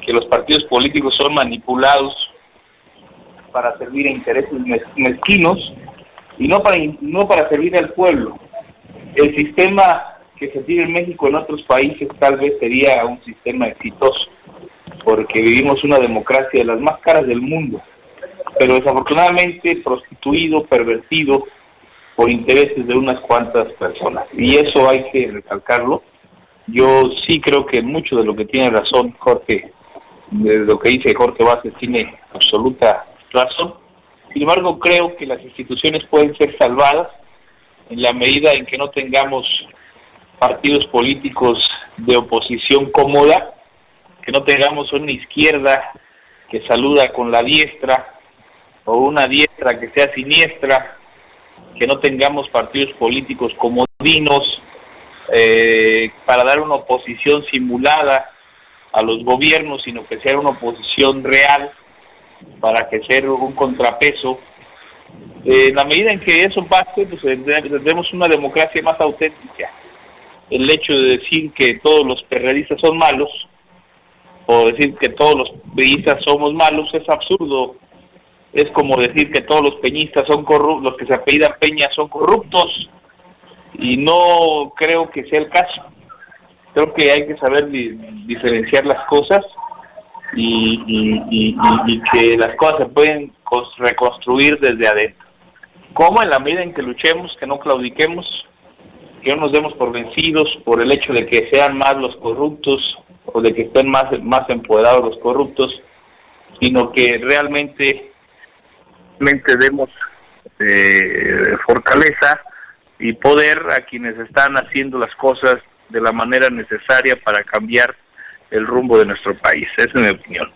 que los partidos políticos son manipulados para servir a intereses mezquinos y no para servir al pueblo. El sistema que se tiene en México en otros países tal vez sería un sistema exitoso, porque vivimos una democracia de las más caras del mundo, pero desafortunadamente prostituido, pervertido por intereses de unas cuantas personas, y eso hay que recalcarlo. Yo sí creo que mucho de lo que tiene razón Jorge, de lo que dice Jorge Vázquez, tiene absoluta razón. Sin embargo, creo que las instituciones pueden ser salvadas en la medida en que no tengamos partidos políticos de oposición cómoda, que no tengamos una izquierda que saluda con la diestra o una diestra que sea siniestra, que no tengamos partidos políticos comodinos para dar una oposición simulada a los gobiernos, sino que sea una oposición real para que sea un contrapeso. En la medida en que eso pase, pues tendremos una democracia más auténtica. El hecho de decir que todos los perredistas son malos, o decir que todos los priistas somos malos, es absurdo. Es como decir que todos los peñistas son corruptos, los que se apellidan Peña son corruptos, y no creo que sea el caso. Creo que hay que saber diferenciar las cosas y que las cosas se pueden reconstruir desde adentro. ¿Cómo? En la medida en que luchemos, que no claudiquemos, que no nos demos por vencidos por el hecho de que sean más los corruptos o de que estén más empoderados los corruptos, sino que realmente demos fortaleza y poder a quienes están haciendo las cosas de la manera necesaria para cambiar el rumbo de nuestro país. Esa es mi opinión.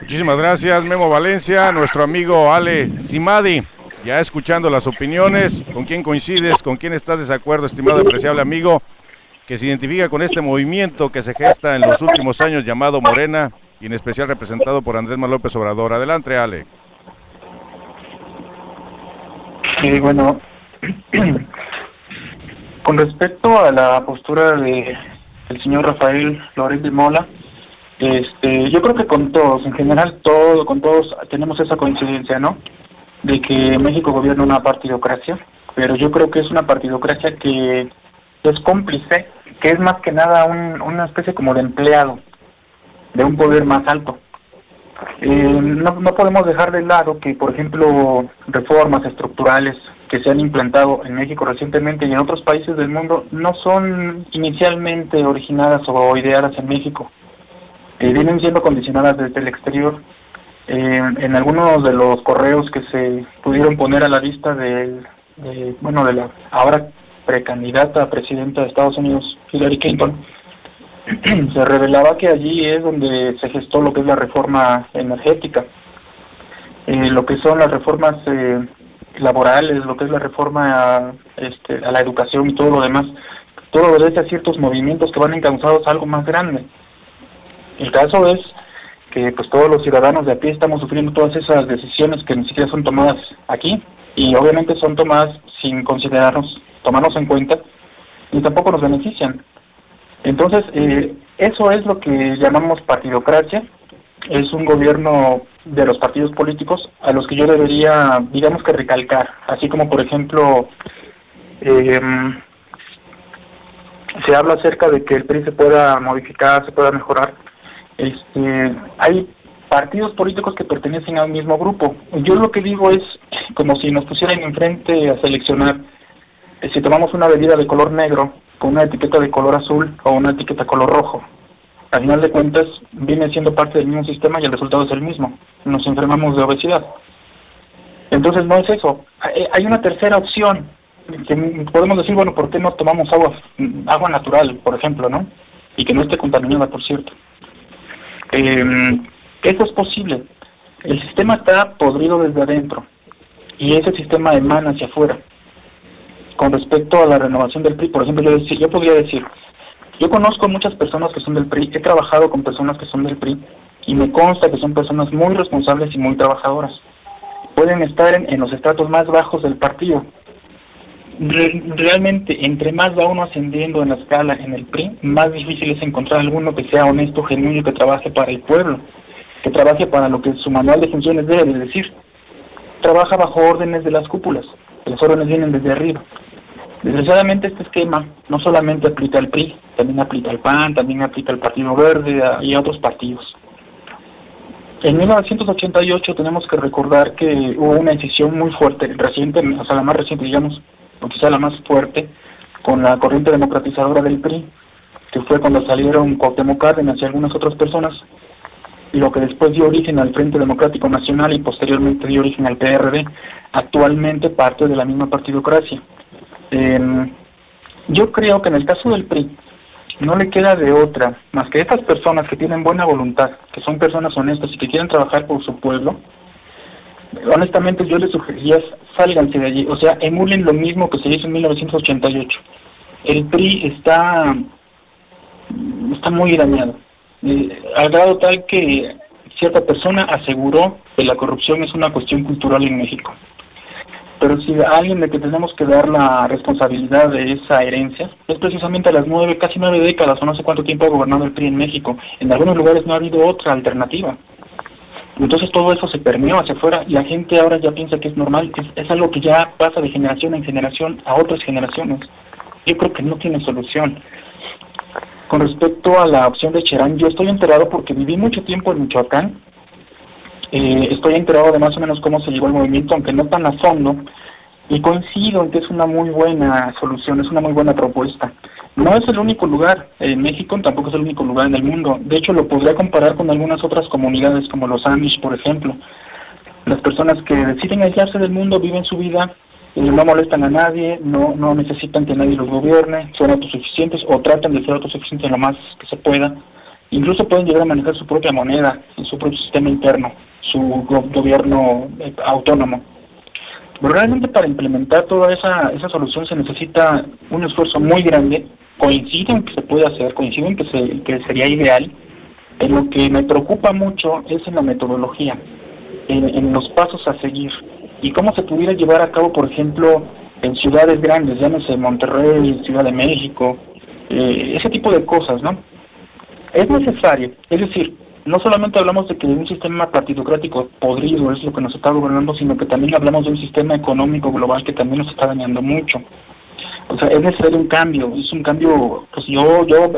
Muchísimas gracias, Memo Valencia. Nuestro amigo Ale Simadi, ya escuchando las opiniones, ¿con quién coincides? ¿Con quién estás de desacuerdo, estimado y apreciable amigo, que se identifica con este movimiento que se gesta en los últimos años llamado Morena, y en especial representado por Andrés Manuel López Obrador? Adelante, Ale. Sí, bueno, con respecto a la postura de el señor Rafael Loret de Mola, yo creo que con todos, en general con todos tenemos esa coincidencia, ¿no? De que México gobierna una partidocracia, pero yo creo que es una partidocracia que es cómplice, que es más que nada una especie como de empleado de un poder más alto. No podemos dejar de lado que, por ejemplo, reformas estructurales que se han implantado en México recientemente y en otros países del mundo no son inicialmente originadas o ideadas en México. Vienen siendo condicionadas desde el exterior. En algunos de los correos que se pudieron poner a la vista de la ahora precandidata a presidenta de Estados Unidos, Hillary Clinton, se revelaba que allí es donde se gestó lo que es la reforma energética, lo que son las reformas laborales, lo que es la reforma a la educación y todo lo demás. Todo obedece a ciertos movimientos que van encauzados a algo más grande. El caso es que pues todos los ciudadanos de a pie estamos sufriendo todas esas decisiones que ni siquiera son tomadas aquí, y obviamente son tomadas sin tomarnos en cuenta, y tampoco nos benefician. Entonces, eso es lo que llamamos partidocracia. Es un gobierno de los partidos políticos a los que yo debería, digamos que recalcar, así como por ejemplo se habla acerca de que el PRI se pueda modificar, se pueda mejorar. Hay partidos políticos que pertenecen al mismo grupo. Yo lo que digo es como si nos pusieran enfrente a seleccionar, si tomamos una bebida de color negro con una etiqueta de color azul o una etiqueta color rojo. Al final de cuentas viene siendo parte del mismo sistema y el resultado es el mismo. Nos enfermamos de obesidad. Entonces no es eso. Hay una tercera opción que podemos decir, bueno, ¿por qué no tomamos agua natural, por ejemplo, no? Y que no esté contaminada, por cierto. Eso es posible. El sistema está podrido desde adentro y ese sistema emana hacia afuera. Con respecto a la renovación del PRI, por ejemplo, yo podría decir, yo conozco muchas personas que son del PRI, he trabajado con personas que son del PRI y me consta que son personas muy responsables y muy trabajadoras. Pueden estar en los estratos más bajos del partido. Realmente, entre más va uno ascendiendo en la escala en el PRI, más difícil es encontrar alguno que sea honesto, genuino, que trabaje para el pueblo, que trabaje para lo que su manual de funciones debe de decir. Trabaja bajo órdenes de las cúpulas, las órdenes vienen desde arriba. Desgraciadamente este esquema no solamente aplica al PRI, también aplica al PAN, también aplica al Partido Verde y a otros partidos. En 1988 tenemos que recordar que hubo una decisión muy fuerte, reciente, o sea, la más reciente, digamos, o quizá la más fuerte, con la corriente democratizadora del PRI, que fue cuando salieron Cuauhtémoc Cárdenas y algunas otras personas, lo que después dio origen al Frente Democrático Nacional y posteriormente dio origen al PRD, actualmente parte de la misma partidocracia. Yo creo que en el caso del PRI no le queda de otra más que estas personas que tienen buena voluntad, que son personas honestas y que quieren trabajar por su pueblo. Honestamente yo les sugeriría, sálganse de allí, o sea, emulen lo mismo que se hizo en 1988. El PRI está muy dañado, al grado tal que cierta persona aseguró que la corrupción es una cuestión cultural en México. Pero si a alguien de que tenemos que dar la responsabilidad de esa herencia, es precisamente a las casi 9 décadas, o no sé cuánto tiempo ha gobernado el PRI en México. En algunos lugares no ha habido otra alternativa. Entonces todo eso se permeó hacia afuera y la gente ahora ya piensa que es normal, es algo que ya pasa de generación en generación a otras generaciones. Yo creo que no tiene solución. Con respecto a la opción de Cherán, yo estoy enterado porque viví mucho tiempo en Michoacán. Estoy enterado de más o menos cómo se llevó el movimiento, aunque no tan a fondo, y coincido en que es una muy buena solución, es una muy buena propuesta. No es el único lugar en México, tampoco es el único lugar en el mundo. De hecho, lo podría comparar con algunas otras comunidades, como los Amish, por ejemplo. Las personas que deciden aislarse del mundo, viven su vida, no molestan a nadie, no necesitan que nadie los gobierne, son autosuficientes o tratan de ser autosuficientes lo más que se pueda. Incluso pueden llegar a manejar su propia moneda, su propio sistema interno, su gobierno autónomo. Pero realmente para implementar toda esa solución se necesita un esfuerzo muy grande. Coincido en que se puede hacer, coincido en que sería ideal. Lo que me preocupa mucho es en la metodología, en los pasos a seguir y cómo se pudiera llevar a cabo, por ejemplo, en ciudades grandes, llámese Monterrey, Ciudad de México, ese tipo de cosas, ¿no? Es necesario, es decir, no solamente hablamos de que un sistema partidocrático podrido es lo que nos está gobernando, sino que también hablamos de un sistema económico global que también nos está dañando mucho. O sea, es necesario un cambio, es un cambio, pues yo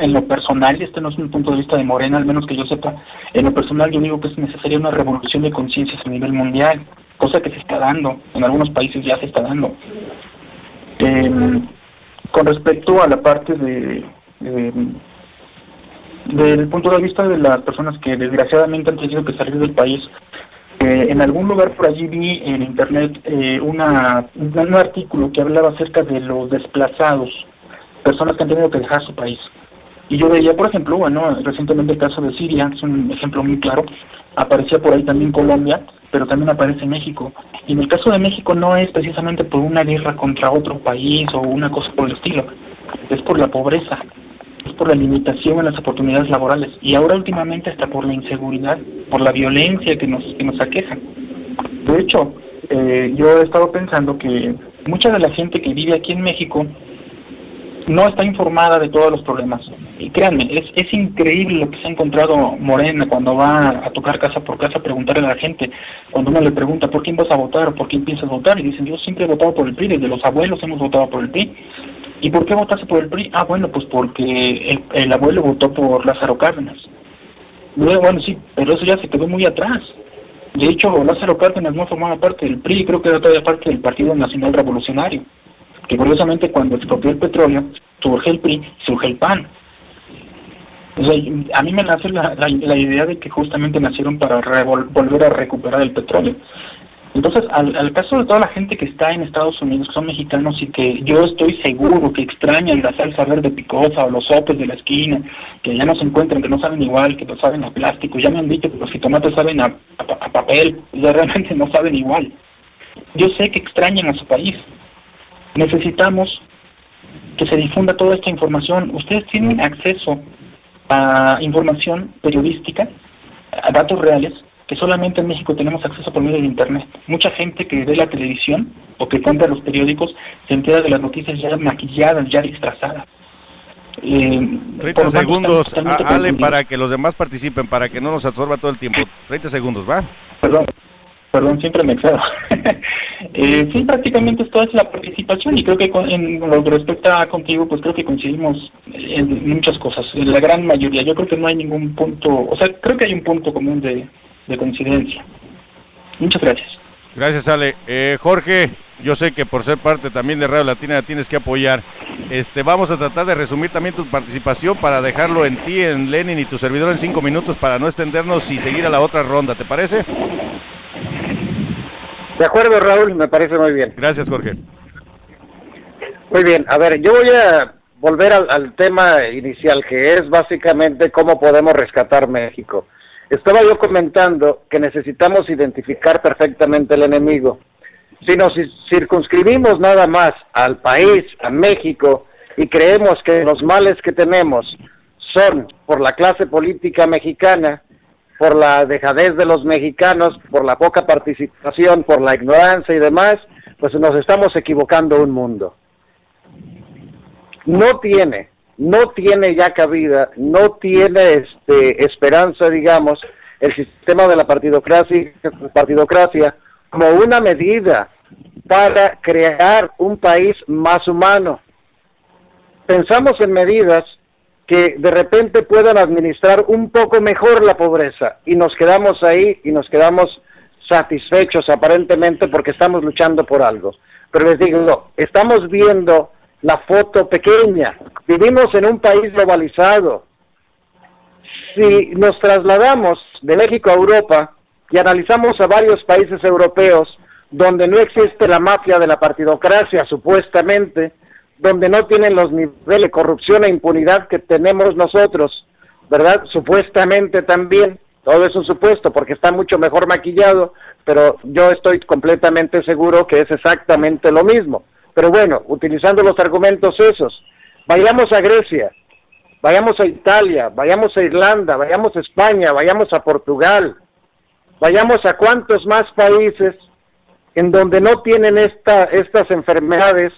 en lo personal, este no es un punto de vista de Morena, al menos que yo sepa, en lo personal yo digo que es necesaria una revolución de conciencias a nivel mundial, cosa que se está dando, en algunos países ya se está dando. Con respecto a la parte del punto de vista de las personas que desgraciadamente han tenido que salir del país, en algún lugar por allí vi en internet un artículo que hablaba acerca de los desplazados, personas que han tenido que dejar su país. Y yo veía, por ejemplo, recientemente el caso de Siria, es un ejemplo muy claro, aparecía por ahí también Colombia, pero también aparece México. Y en el caso de México no es precisamente por una guerra contra otro país o una cosa por el estilo, es por la pobreza, es por la limitación en las oportunidades laborales y ahora últimamente hasta por la inseguridad, por la violencia que nos aqueja. De hecho, yo he estado pensando que mucha de la gente que vive aquí en México no está informada de todos los problemas. Y créanme, es increíble lo que se ha encontrado Morena cuando va a tocar casa por casa a preguntarle a la gente. Cuando uno le pregunta ¿por quién vas a votar o por quién piensas votar? Y dicen, yo siempre he votado por el PRI, desde los abuelos hemos votado por el PRI. ¿Y por qué votaste por el PRI? Bueno, pues porque el abuelo votó por Lázaro Cárdenas. Bueno, sí, pero eso ya se quedó muy atrás. De hecho, Lázaro Cárdenas no formaba parte del PRI, creo que era todavía parte del Partido Nacional Revolucionario. Que curiosamente cuando expropió el petróleo, surge el PRI, surge el PAN. O sea, a mí me nace la idea de que justamente nacieron para volver a recuperar el petróleo. Entonces, al caso de toda la gente que está en Estados Unidos, que son mexicanos y que yo estoy seguro que extrañan la salsa verde picosa o los sopes de la esquina, que ya no se encuentran, que no saben igual, que no saben a plástico, ya me han dicho que los jitomates saben a papel, ya realmente no saben igual. Yo sé que extrañan a su país. Necesitamos que se difunda toda esta información. Ustedes tienen acceso a información periodística, a datos reales, que solamente en México tenemos acceso por medio de Internet. Mucha gente que ve la televisión o que compra los periódicos se entera de las noticias ya maquilladas, ya disfrazadas. 30 segundos, Ale, para que los demás participen, para que no nos absorba todo el tiempo. 30 segundos, ¿va? Perdón, siempre me excedo. Sí, prácticamente esto es la participación y creo que en lo que respecta contigo, pues creo que coincidimos en muchas cosas, en la gran mayoría. Yo creo que no hay ningún punto, o sea, creo que hay un punto común de coincidencia. Muchas gracias. Gracias, Ale. Jorge, yo sé que por ser parte también de Radio Latina tienes que apoyar. Vamos a tratar de resumir también tu participación para dejarlo en ti, en Lenin y tu servidor en 5 minutos para no extendernos y seguir a la otra ronda. ¿Te parece? De acuerdo, Raúl, me parece muy bien. Gracias, Jorge. Muy bien, a ver, yo voy a volver al tema inicial, que es básicamente cómo podemos rescatar México. Estaba yo comentando que necesitamos identificar perfectamente el enemigo. Si nos circunscribimos nada más al país, a México, y creemos que los males que tenemos son por la clase política mexicana, por la dejadez de los mexicanos, por la poca participación, por la ignorancia y demás, pues nos estamos equivocando un mundo. No tiene ya cabida, no tiene esperanza, digamos, el sistema de la partidocracia como una medida para crear un país más humano. Pensamos en medidas que de repente puedan administrar un poco mejor la pobreza y nos quedamos ahí y nos quedamos satisfechos aparentemente porque estamos luchando por algo. Pero les digo, estamos viendo la foto pequeña, vivimos en un país globalizado. Si nos trasladamos de México a Europa y analizamos a varios países europeos donde no existe la mafia de la partidocracia supuestamente, donde no tienen los niveles de corrupción e impunidad que tenemos nosotros, ¿verdad? Supuestamente también, todo es un supuesto porque está mucho mejor maquillado, pero yo estoy completamente seguro que es exactamente lo mismo. Pero bueno, utilizando los argumentos esos, vayamos a Grecia, vayamos a Italia, vayamos a Irlanda, vayamos a España, vayamos a Portugal, vayamos a cuantos más países en donde no tienen estas enfermedades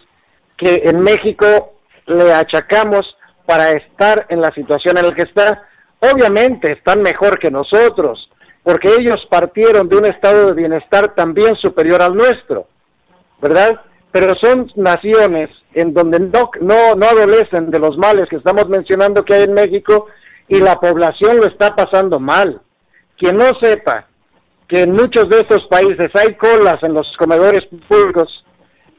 que en México le achacamos para estar en la situación en la que está. Obviamente están mejor que nosotros, porque ellos partieron de un estado de bienestar también superior al nuestro, ¿verdad? Pero son naciones en donde no adolecen de los males que estamos mencionando que hay en México y la población lo está pasando mal. Quien no sepa que en muchos de estos países hay colas en los comedores públicos,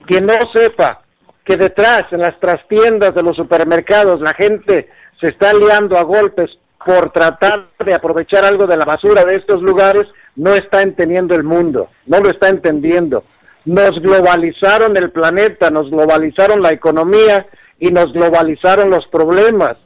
quien no sepa que detrás, en las trastiendas de los supermercados, la gente se está liando a golpes por tratar de aprovechar algo de la basura de estos lugares, no está entendiendo el mundo, no lo está entendiendo. Nos globalizaron el planeta, nos globalizaron la economía y nos globalizaron los problemas.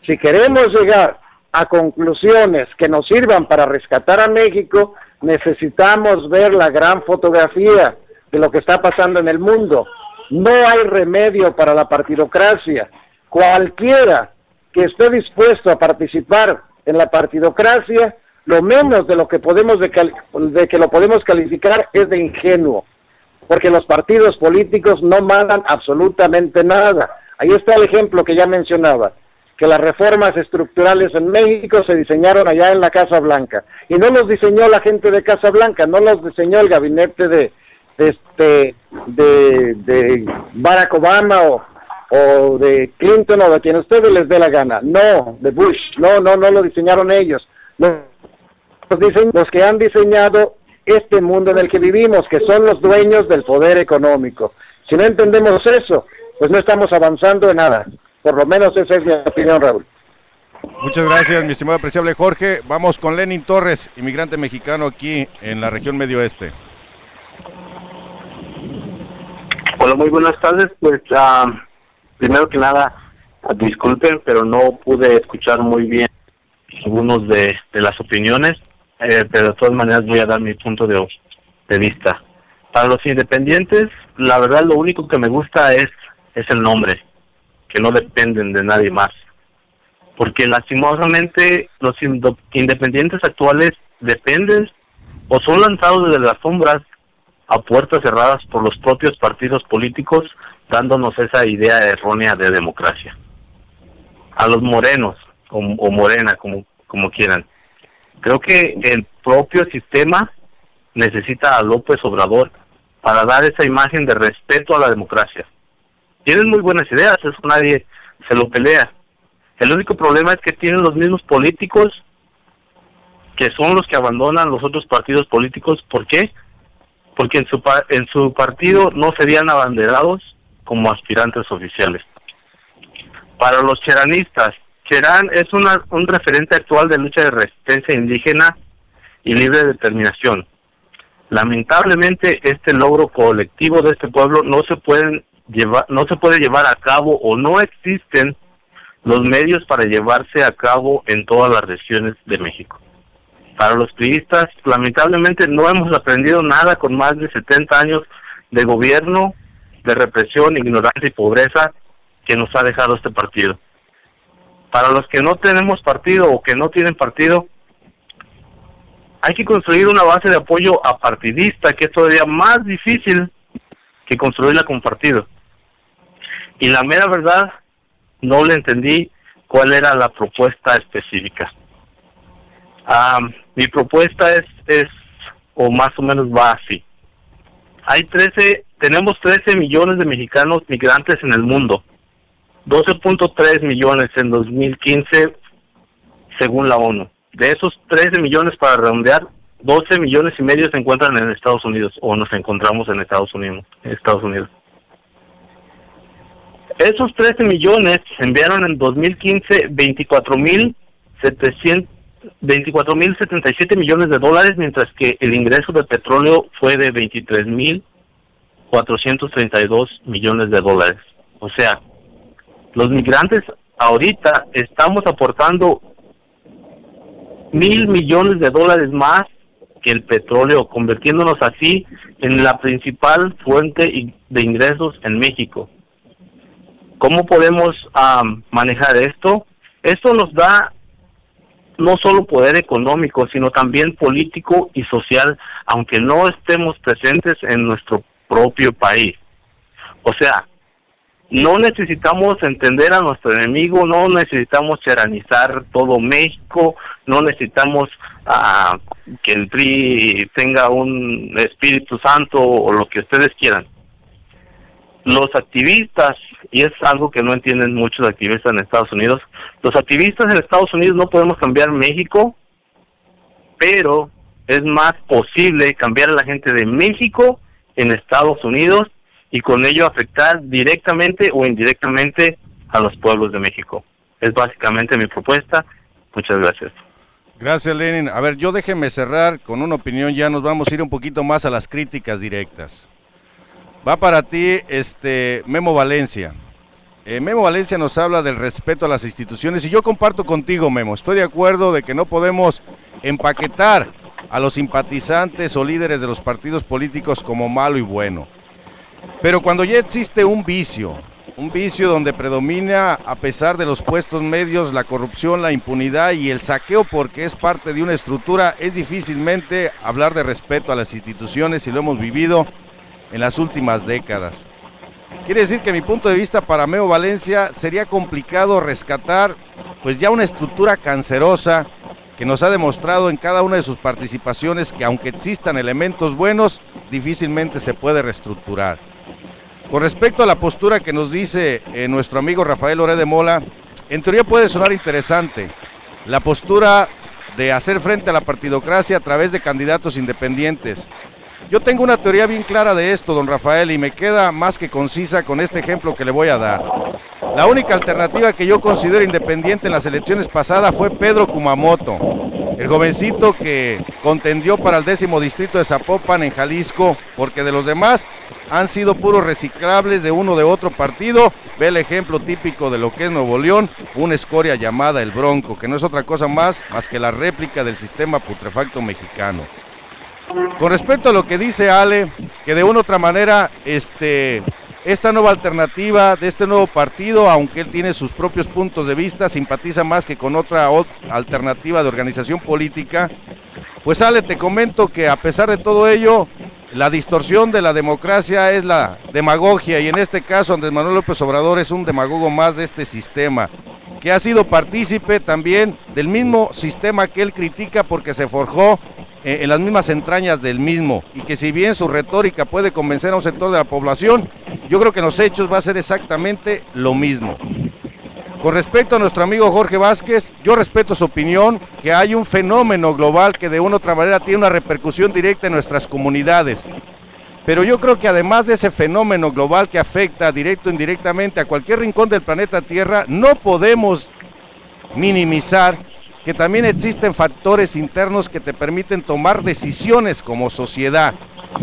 Si queremos llegar a conclusiones que nos sirvan para rescatar a México, necesitamos ver la gran fotografía de lo que está pasando en el mundo. No hay remedio para la partidocracia. Cualquiera que esté dispuesto a participar en la partidocracia, lo menos de lo que podemos de que lo podemos calificar es de ingenuo, porque los partidos políticos no mandan absolutamente nada. Ahí está el ejemplo que ya mencionaba, que las reformas estructurales en México se diseñaron allá en la Casa Blanca, y no los diseñó la gente de Casa Blanca, no los diseñó el gabinete de Barack Obama o de Clinton o de quien a ustedes les dé la gana, no, de Bush, no lo diseñaron ellos, los que han diseñado este mundo en el que vivimos, que son los dueños del poder económico. Si no entendemos eso, pues no estamos avanzando en nada. Por lo menos esa es mi opinión, Raúl. Muchas gracias, mi estimado apreciable Jorge. Vamos con Lenin Torres, inmigrante mexicano aquí en la región Medio Oeste. Hola, muy buenas tardes. Pues primero que nada, disculpen, pero no pude escuchar muy bien algunos de las opiniones, pero de todas maneras voy a dar mi punto de vista. Para los independientes, la verdad lo único que me gusta es el nombre, que no dependen de nadie más. Porque lastimosamente los independientes actuales dependen o son lanzados desde las sombras a puertas cerradas por los propios partidos políticos, dándonos esa idea errónea de democracia. A los morenos, o morena, como quieran. Creo que el propio sistema necesita a López Obrador para dar esa imagen de respeto a la democracia. Tienen muy buenas ideas, eso nadie se lo pelea. El único problema es que tienen los mismos políticos que son los que abandonan los otros partidos políticos. ¿Por qué? Porque en su partido no serían abanderados como aspirantes oficiales. Para los cheranistas, Cherán es un referente actual de lucha de resistencia indígena y libre determinación. Lamentablemente, este logro colectivo de este pueblo no se puede llevar a cabo, o no existen los medios para llevarse a cabo en todas las regiones de México. Para los priistas, lamentablemente no hemos aprendido nada con más de 70 años de gobierno, de represión, ignorancia y pobreza que nos ha dejado este partido. Para los que no tenemos partido o que no tienen partido, hay que construir una base de apoyo apartidista, que es todavía más difícil que construirla con partido. Y la mera verdad, no le entendí cuál era la propuesta específica. Mi propuesta es o más o menos va así. Tenemos 13 millones de mexicanos migrantes en el mundo, 12.3 millones en 2015 según la ONU. De esos 13 millones, para redondear, 12 millones y medio se encuentran en Estados Unidos, o nos encontramos en Estados Unidos. Esos 13 millones enviaron en 2015 24.077 millones de dólares, mientras que el ingreso de petróleo fue de 23.432 millones de dólares. O sea, los migrantes ahorita estamos aportando 1,000 millones de dólares más que el petróleo, convirtiéndonos así en la principal fuente de ingresos en México. ¿Cómo podemos manejar esto? Esto nos da no solo poder económico, sino también político y social, aunque no estemos presentes en nuestro propio país. O sea, no necesitamos entender a nuestro enemigo, no necesitamos cheranizar todo México, no necesitamos que el PRI tenga un Espíritu Santo o lo que ustedes quieran. Los activistas, y es algo que no entienden muchos activistas en Estados Unidos, los activistas en Estados Unidos no podemos cambiar México, pero es más posible cambiar a la gente de México en Estados Unidos y con ello afectar directamente o indirectamente a los pueblos de México. Es básicamente mi propuesta. Muchas gracias. Gracias, Lenin. A ver, déjenme cerrar con una opinión, ya nos vamos a ir un poquito más a las críticas directas. Va para ti, Memo Valencia. Memo Valencia nos habla del respeto a las instituciones y yo comparto contigo, Memo. Estoy de acuerdo de que no podemos empaquetar a los simpatizantes o líderes de los partidos políticos como malo y bueno. Pero cuando ya existe un vicio donde predomina, a pesar de los puestos medios, la corrupción, la impunidad y el saqueo porque es parte de una estructura, es difícilmente hablar de respeto a las instituciones, y lo hemos vivido en las últimas décadas. Quiere decir que, mi punto de vista, para Memo Valencia sería complicado rescatar pues ya una estructura cancerosa que nos ha demostrado en cada una de sus participaciones que, aunque existan elementos buenos, difícilmente se puede reestructurar. Con respecto a la postura que nos dice nuestro amigo Rafael Loret de Mola, en teoría puede sonar interesante la postura de hacer frente a la partidocracia a través de candidatos independientes. Yo tengo una teoría bien clara de esto, don Rafael, y me queda más que concisa con este ejemplo que le voy a dar. La única alternativa que yo considero independiente en las elecciones pasadas fue Pedro Kumamoto, el jovencito que contendió para el 10º distrito de Zapopan en Jalisco, porque de los demás han sido puros reciclables de uno de otro partido. Ve el ejemplo típico de lo que es Nuevo León, una escoria llamada el Bronco, que no es otra cosa más que la réplica del sistema putrefacto mexicano. Con respecto a lo que dice Ale, que de una u otra manera esta nueva alternativa de este nuevo partido, aunque él tiene sus propios puntos de vista, simpatiza más que con otra alternativa de organización política, pues Ale, te comento que a pesar de todo ello, la distorsión de la democracia es la demagogia, y en este caso Andrés Manuel López Obrador es un demagogo más de este sistema, que ha sido partícipe también del mismo sistema que él critica porque se forjó en las mismas entrañas del mismo, y que si bien su retórica puede convencer a un sector de la población, yo creo que en los hechos va a ser exactamente lo mismo. Con respecto a nuestro amigo Jorge Vázquez, yo respeto su opinión, que hay un fenómeno global que de una u otra manera tiene una repercusión directa en nuestras comunidades. Pero yo creo que además de ese fenómeno global que afecta directo o indirectamente a cualquier rincón del planeta Tierra, no podemos minimizar que también existen factores internos que te permiten tomar decisiones como sociedad.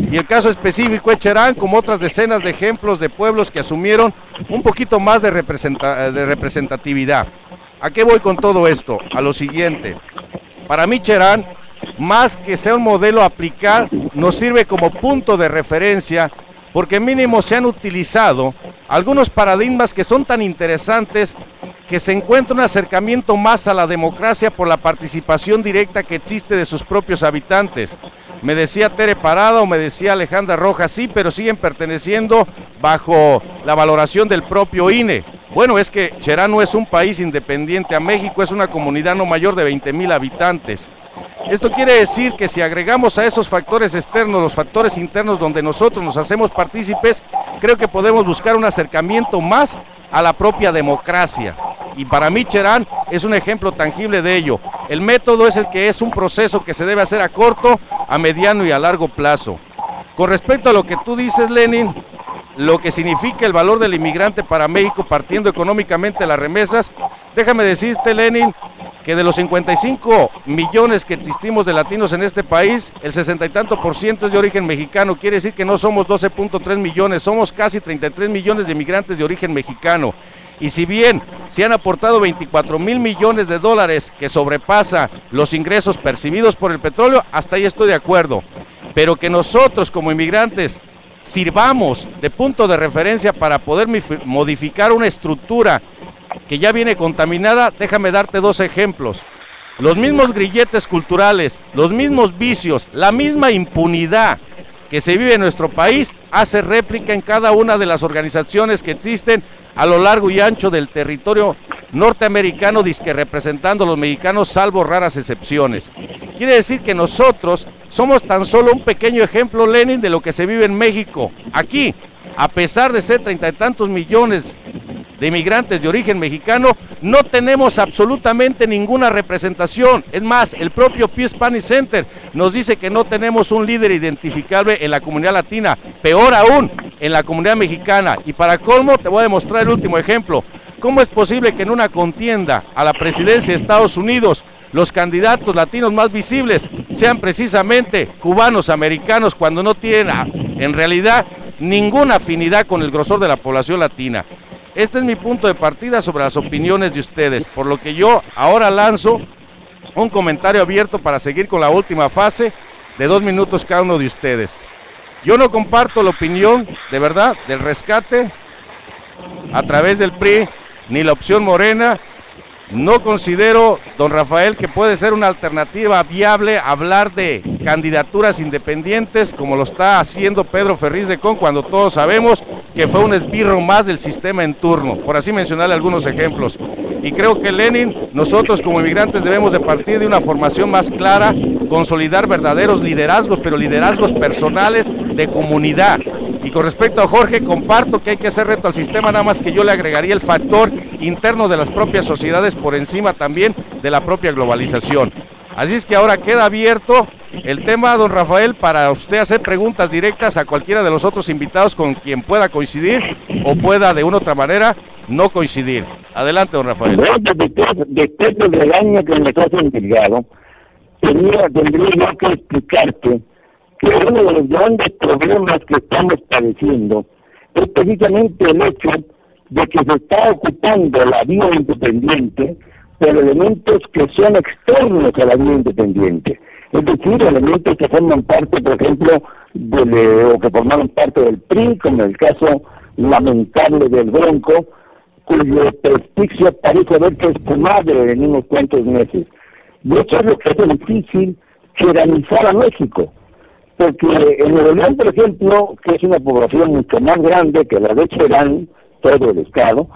Y el caso específico es Cherán, como otras decenas de ejemplos de pueblos que asumieron un poquito más de representatividad. ¿A qué voy con todo esto? A lo siguiente. Para mí Cherán, más que ser un modelo a aplicar, nos sirve como punto de referencia, porque mínimo se han utilizado algunos paradigmas que son tan interesantes que se encuentra un acercamiento más a la democracia por la participación directa que existe de sus propios habitantes. Me decía Tere Parada o me decía Alejandra Rojas, sí, pero siguen perteneciendo bajo la valoración del propio INE. Bueno, es que Cherán no es un país independiente a México, es una comunidad no mayor de 20,000 habitantes. Esto quiere decir que si agregamos a esos factores externos los factores internos donde nosotros nos hacemos partícipes, creo que podemos buscar un acercamiento más a la propia democracia. Y para mí Cherán es un ejemplo tangible de ello. El método es el que es un proceso que se debe hacer a corto, a mediano y a largo plazo. Con respecto a lo que tú dices, Lenin, lo que significa el valor del inmigrante para México partiendo económicamente de las remesas, déjame decirte, Lenin, que de los 55 millones que existimos de latinos en este país, el 60 y tanto % es de origen mexicano. Quiere decir que no somos 12.3 millones, somos casi 33 millones de inmigrantes de origen mexicano. Y si bien se han aportado 24,000 millones de dólares, que sobrepasa los ingresos percibidos por el petróleo, hasta ahí estoy de acuerdo. Pero que nosotros como inmigrantes sirvamos de punto de referencia para poder modificar una estructura que ya viene contaminada, déjame darte dos ejemplos. Los mismos grilletes culturales, los mismos vicios, la misma impunidad que se vive en nuestro país, hace réplica en cada una de las organizaciones que existen a lo largo y ancho del territorio norteamericano, disque representando a los mexicanos, salvo raras excepciones. Quiere decir que nosotros somos tan solo un pequeño ejemplo, Lenin, de lo que se vive en México. Aquí, a pesar de ser 30 y tantos millones de inmigrantes de origen mexicano, no tenemos absolutamente ninguna representación. Es más, el propio Pew Spanish Center nos dice que no tenemos un líder identificable en la comunidad latina, peor aún, en la comunidad mexicana. Y para colmo, te voy a demostrar el último ejemplo. ¿Cómo es posible que en una contienda a la presidencia de Estados Unidos los candidatos latinos más visibles sean precisamente cubanos, americanos, cuando no tienen en realidad ninguna afinidad con el grosor de la población latina? Este es mi punto de partida sobre las opiniones de ustedes, por lo que yo ahora lanzo un comentario abierto para seguir con la última fase de 2 minutos cada uno de ustedes. Yo no comparto la opinión, de verdad, del rescate a través del PRI, ni la opción Morena. No considero, don Rafael, que puede ser una alternativa viable hablar de candidaturas independientes como lo está haciendo Pedro Ferriz de Con, cuando todos sabemos que fue un esbirro más del sistema en turno, por así mencionarle algunos ejemplos. Y creo que, Lenin, nosotros como inmigrantes debemos de partir de una formación más clara, consolidar verdaderos liderazgos, pero liderazgos personales de comunidad. Y con respecto a Jorge, comparto que hay que hacer reto al sistema, nada más que yo le agregaría el factor interno de las propias sociedades por encima también de la propia globalización. Así es que ahora queda abierto el tema, don Rafael, para usted hacer preguntas directas a cualquiera de los otros invitados con quien pueda coincidir o pueda de una u otra manera no coincidir. Adelante, don Rafael. Después del regaño que me has entregado, tendría yo que explicarte que uno de los grandes problemas que estamos padeciendo es precisamente el hecho de que se está ocupando la vía independiente por elementos que son externos a la vía independiente. Es decir, elementos que forman parte, por ejemplo, o que formaron parte del PRI, como el caso lamentable del Bronco, cuyo prestigio parece haberse esfumado en unos cuantos meses. Y eso es lo que hace difícil cheranizar a México. Porque en Nuevo León, por ejemplo, que es una población mucho más grande que la de Cherán, todo el estado,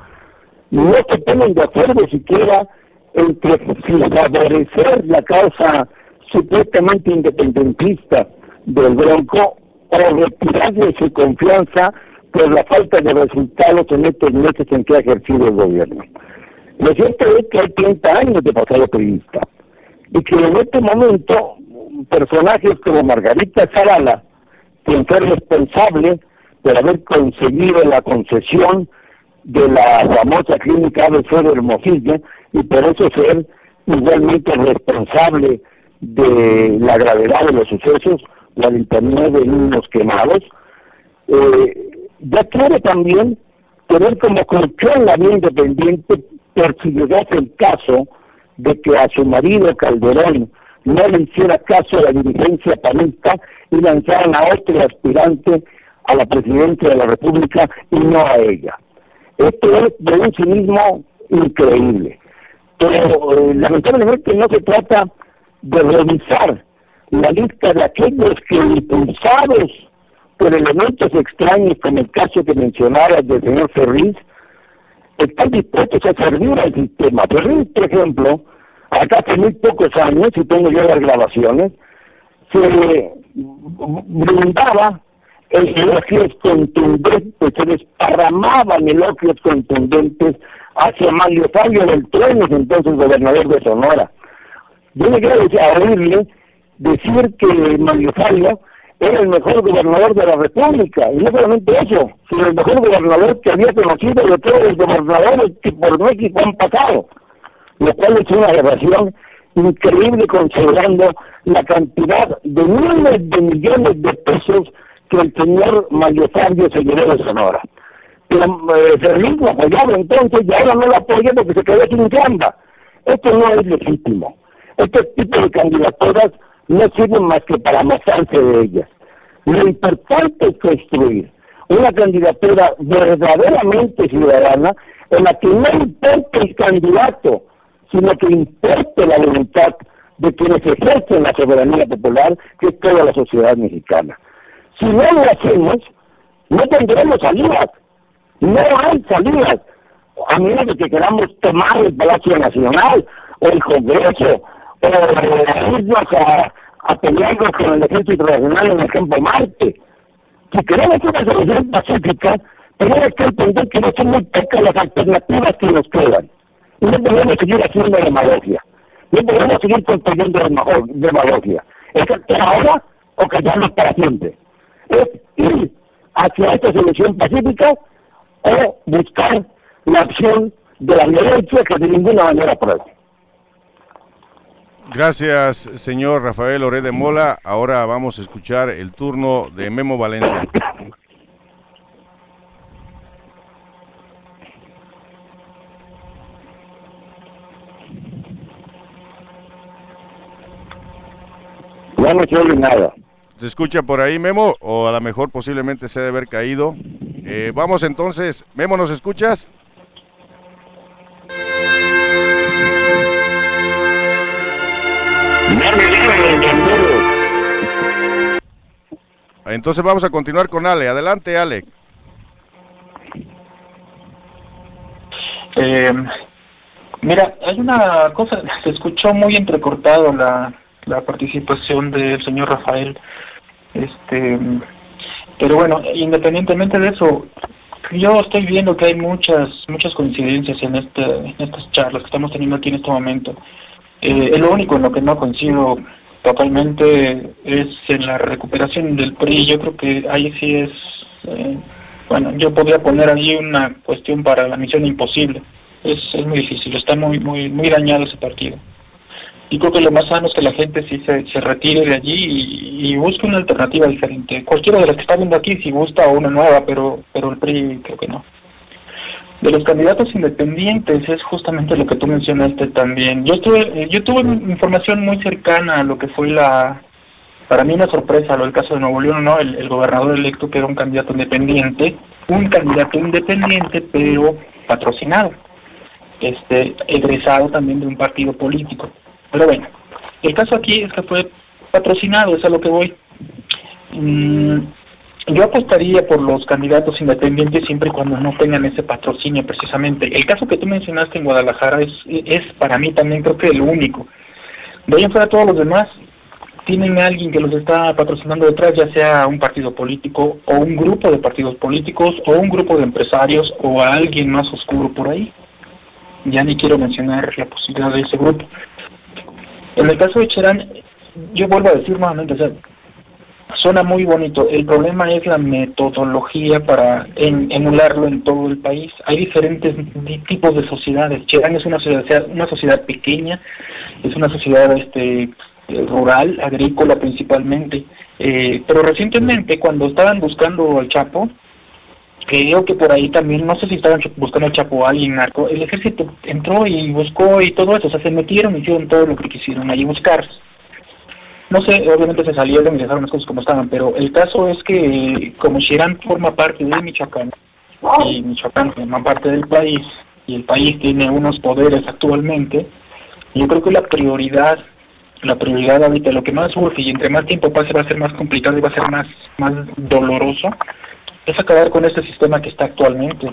no se ponen de acuerdo siquiera entre favorecer la causa supuestamente independentista del Bronco o retirarle su confianza por la falta de resultados en estos meses en que ha ejercido el gobierno. Lo cierto es que hay 30 años de pasado periodista y que en este momento personajes como Margarita Zavala, quien fue responsable por haber conseguido la concesión de la famosa clínica ABC de Hermosillo y por eso ser igualmente responsable de la gravedad de los sucesos, la 29 niños quemados, ya quiere también tener como colchón la vía independiente por si llegase el caso de que a su marido Calderón no le hiciera caso a la dirigencia panista y lanzaran a otro aspirante a la presidencia de la República y no a ella. Esto es de un cinismo increíble. Pero lamentablemente no se trata de revisar la lista de aquellos que, impulsados por elementos extraños, como el caso que mencionabas del señor Ferriz, están dispuestos a servir al sistema. Ferriz, por ejemplo, acá hace muy pocos años, y tengo yo las grabaciones, se brindaba elogios contundentes, se desparramaban elogios contundentes hacia Mario Fabio Beltrones, entonces gobernador de Sonora. Yo llegué a oírle decir que Mario Fabio era el mejor gobernador de la República, y no solamente eso, sino el mejor gobernador que había conocido de todos los gobernadores que por México han pasado, lo cual es una aberración increíble considerando la cantidad de miles de millones de pesos que el señor Mario Fabio se llevó de Sonora. Pero Ferriz lo apoyaba entonces y ahora no lo apoya porque se quedó sin chamba. Esto no es legítimo. Este tipo de candidaturas no sirven más que para amasarse de ellas. Lo importante es construir una candidatura verdaderamente ciudadana en la que no importe el candidato, sino que importe la voluntad de quienes ejercen la soberanía popular, que es toda la sociedad mexicana. Si no lo hacemos, no tendremos salidas. No hay salidas, a menos de que queramos tomar el Palacio Nacional o el Congreso o irnos a pelearnos con el Ejército Internacional en el campo Marte. Si queremos una solución pacífica, tenemos que entender que no son muy pocas las alternativas que nos quedan. Y no podemos seguir haciendo demagogia. No podemos seguir construyendo demagogia. Es actuar ahora o callarnos para siempre. Es ir hacia esta solución pacífica o buscar la opción de la violencia que de ninguna manera puede. Gracias, señor Rafael Loret de Mola. Ahora vamos a escuchar el turno de Memo Valencia. Ya no se oye nada. ¿Se escucha por ahí, Memo? O a lo mejor posiblemente se debe haber caído. Vamos entonces. Memo, ¿nos escuchas? Entonces vamos a continuar con Ale. Adelante, Ale. Mira, hay una cosa, se escuchó muy entrecortado la participación del señor Rafael, pero bueno, independientemente de eso, yo estoy viendo que hay muchas coincidencias en estas charlas que estamos teniendo aquí en este momento. Lo único en lo que no coincido totalmente es en la recuperación del PRI. Yo creo que ahí sí es, bueno, yo podría poner ahí una cuestión para la misión imposible. Es muy difícil, está muy dañado ese partido. Y creo que lo más sano es que la gente sí se retire de allí y busque una alternativa diferente. Cualquiera de las que está viendo aquí si gusta una nueva, pero el PRI creo que no. De los candidatos independientes es justamente lo que tú mencionaste también. Yo tuve información muy cercana a lo que fue para mí una sorpresa, el caso de Nuevo León, ¿no? El gobernador electo que era un candidato independiente pero patrocinado, egresado también de un partido político. Pero bueno, el caso aquí es que fue patrocinado, es a lo que voy. Yo apostaría por los candidatos independientes siempre y cuando no tengan ese patrocinio precisamente. El caso que tú mencionaste en Guadalajara es para mí también creo que el único. De ahí en fuera todos los demás tienen a alguien que los está patrocinando detrás, ya sea un partido político o un grupo de partidos políticos o un grupo de empresarios o a alguien más oscuro por ahí. Ya ni quiero mencionar la posibilidad de ese grupo. En el caso de Cherán, yo vuelvo a decir nuevamente, o sea, suena muy bonito. El problema es la metodología para emularlo en todo el país. Hay diferentes tipos de sociedades. Cherán es una sociedad pequeña, es una sociedad rural, agrícola principalmente. Pero recientemente, cuando estaban buscando al Chapo, creo que por ahí también, no sé si estaban buscando al Chapo o alguien narco, el ejército entró y buscó y todo eso, o sea, se metieron y hicieron todo lo que quisieron allí buscar. No sé, obviamente se salieron y dejaron las cosas como estaban, pero el caso es que como Cherán forma parte de Michoacán, y Michoacán forma parte del país, y el país tiene unos poderes actualmente, yo creo que la prioridad ahorita, lo que más urge y entre más tiempo pase va a ser más complicado y va a ser más doloroso, es acabar con este sistema que está actualmente.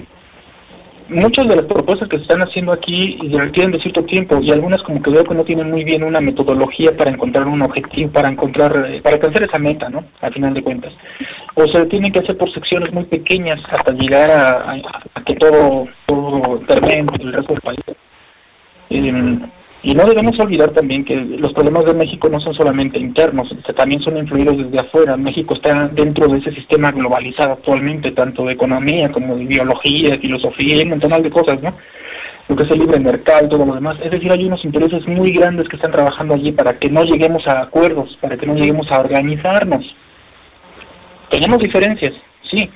Muchas de las propuestas que se están haciendo aquí requieren de cierto tiempo y algunas como que veo que no tienen muy bien una metodología para encontrar un objetivo, para alcanzar esa meta, ¿no? Al final de cuentas. O se tienen que hacer por secciones muy pequeñas hasta llegar a que todo termine en el resto del país. Y no debemos olvidar también que los problemas de México no son solamente internos, también son influidos desde afuera. México está dentro de ese sistema globalizado actualmente, tanto de economía como de biología, de filosofía y un montón de cosas, ¿no? Lo que es el libre mercado y todo lo demás. Es decir, hay unos intereses muy grandes que están trabajando allí para que no lleguemos a acuerdos, para que no lleguemos a organizarnos. Tenemos diferencias, sí,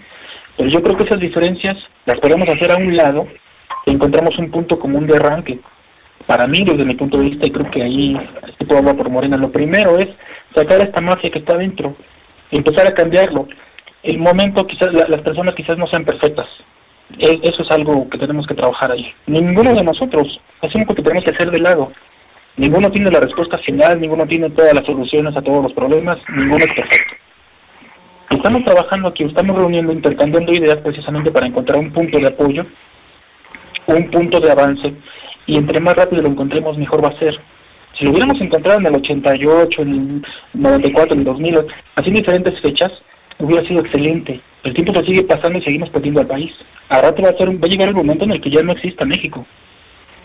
pero yo creo que esas diferencias las podemos hacer a un lado y encontramos un punto común de arranque. Para mí, desde mi punto de vista, y creo que ahí puedo hablar por Morena, lo primero es sacar esta mafia que está dentro, empezar a cambiarlo. El momento, quizás las personas quizás no sean perfectas. Eso es algo que tenemos que trabajar ahí. Ninguno de nosotros, es algo que tenemos que hacer de lado. Ninguno tiene la respuesta final, ninguno tiene todas las soluciones a todos los problemas, ninguno es perfecto. Estamos trabajando aquí, estamos reuniendo, intercambiando ideas precisamente para encontrar un punto de apoyo, un punto de avance, y entre más rápido lo encontremos, mejor va a ser. Si lo hubiéramos encontrado en el 88, en el 94, en el 2000, así en diferentes fechas, hubiera sido excelente. El tiempo se sigue pasando y seguimos perdiendo al país. Ahora va a llegar el momento en el que ya no exista México.